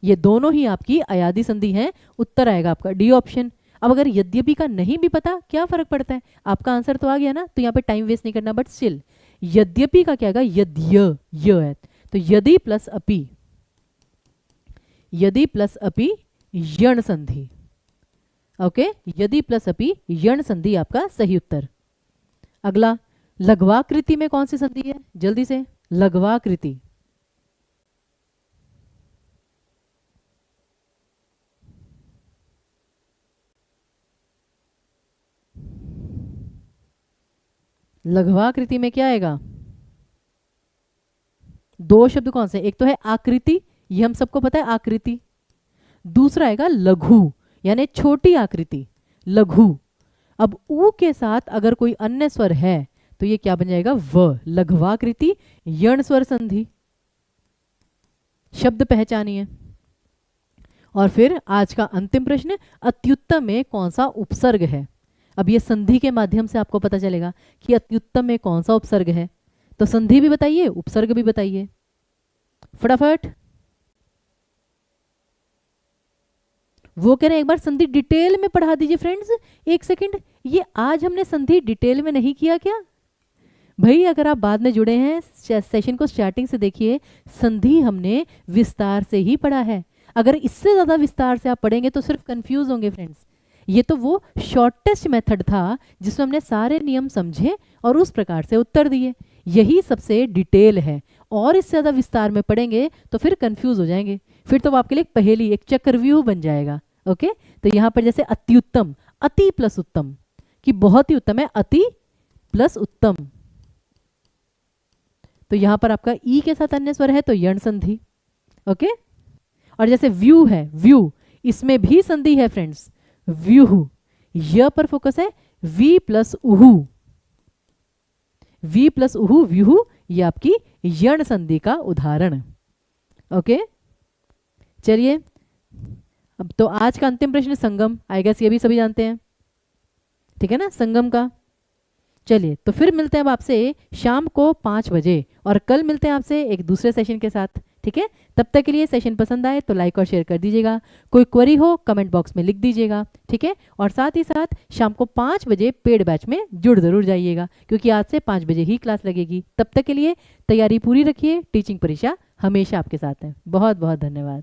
ये दोनों ही आपकी अयादि संधि हैं, उत्तर आएगा आपका डी ऑप्शन। अब अगर यद्यपि का नहीं भी पता, क्या फर्क पड़ता है, आपका आंसर तो आ गया ना, तो यहाँ पे टाइम वेस्ट नहीं करना, बट स्टिल यद्यपि का क्या आएगा, यद्य, य है, तो यदि प्लस अपि, यदि प्लस अपि यण संधि, ओके, यदि प्लस अपि यण संधि आपका सही उत्तर। अगला, लघ्वाकृति में कौन सी संधि है, जल्दी से, लघ्वाकृति, लघ्वाकृति में क्या आएगा, 2 शब्द कौन से, एक तो है आकृति, ये हम सबको पता है आकृति, दूसरा आएगा लघु, यानी छोटी आकृति, लघु। अब ऊ के साथ अगर कोई अन्य स्वर है तो ये क्या बन जाएगा, व, लघ्वाकृति यण स्वर संधि, शब्द पहचानिए। और फिर आज का अंतिम प्रश्न, अत्युत्तम में कौन सा उपसर्ग है। अब ये संधि के माध्यम से आपको पता चलेगा कि अत्युत्तम में कौन सा उपसर्ग है, तो संधि भी बताइए, उपसर्ग भी बताइए, फटाफट। वो कह रहे हैं एक बार संधि डिटेल में पढ़ा दीजिए फ्रेंड्स, 1 सेकंड, ये आज हमने संधि डिटेल में नहीं किया क्या भाई, अगर आप बाद में जुड़े हैं सेशन को स्टार्टिंग से देखिए, संधि हमने विस्तार से ही पढ़ा है, अगर इससे ज्यादा विस्तार से आप पढ़ेंगे तो सिर्फ कंफ्यूज होंगे फ्रेंड्स। ये तो वो शॉर्टेस्ट मेथड था जिसमें हमने सारे नियम समझे और उस प्रकार से उत्तर दिए, यही सबसे डिटेल है, और इससे ज़्यादा विस्तार में पढ़ेंगे तो फिर कंफ्यूज हो जाएंगे, फिर तो आपके लिए एक पहेली, एक चक्रव्यूह बन जाएगा। ओके, तो यहाँ पर जैसे अति उत्तम, अति प्लस उत्तम, कि बहुत ही उत्तम है, अति प्लस उत्तम, तो यहां पर आपका ई के साथ अन्य स्वर है तो यण संधि। ओके, और जैसे व्यू है, व्यू, इसमें भी संधि है फ्रेंड्स, व्यू, य पर फोकस है, वी प्लस उहु, वी प्लस उहु, व्यू, ये आपकी यण संधि का उदाहरण। ओके, चलिए अब तो आज का अंतिम प्रश्न संगम, आई गेस ये भी सभी जानते हैं, ठीक है ना, संगम का। चलिए तो फिर मिलते हैं अब आपसे शाम को 5 बजे, और कल मिलते हैं आपसे एक दूसरे सेशन के साथ, ठीक है। तब तक के लिए सेशन पसंद आए तो लाइक और शेयर कर दीजिएगा, कोई क्वेरी हो कमेंट बॉक्स में लिख दीजिएगा, ठीक है। और साथ ही साथ शाम को 5 बजे पेड बैच में जुड़ जरूर जाइएगा, क्योंकि आज से 5 बजे ही क्लास लगेगी। तब तक के लिए तैयारी पूरी रखिए, टीचिंग परीक्षा हमेशा आपके साथ है। बहुत बहुत धन्यवाद।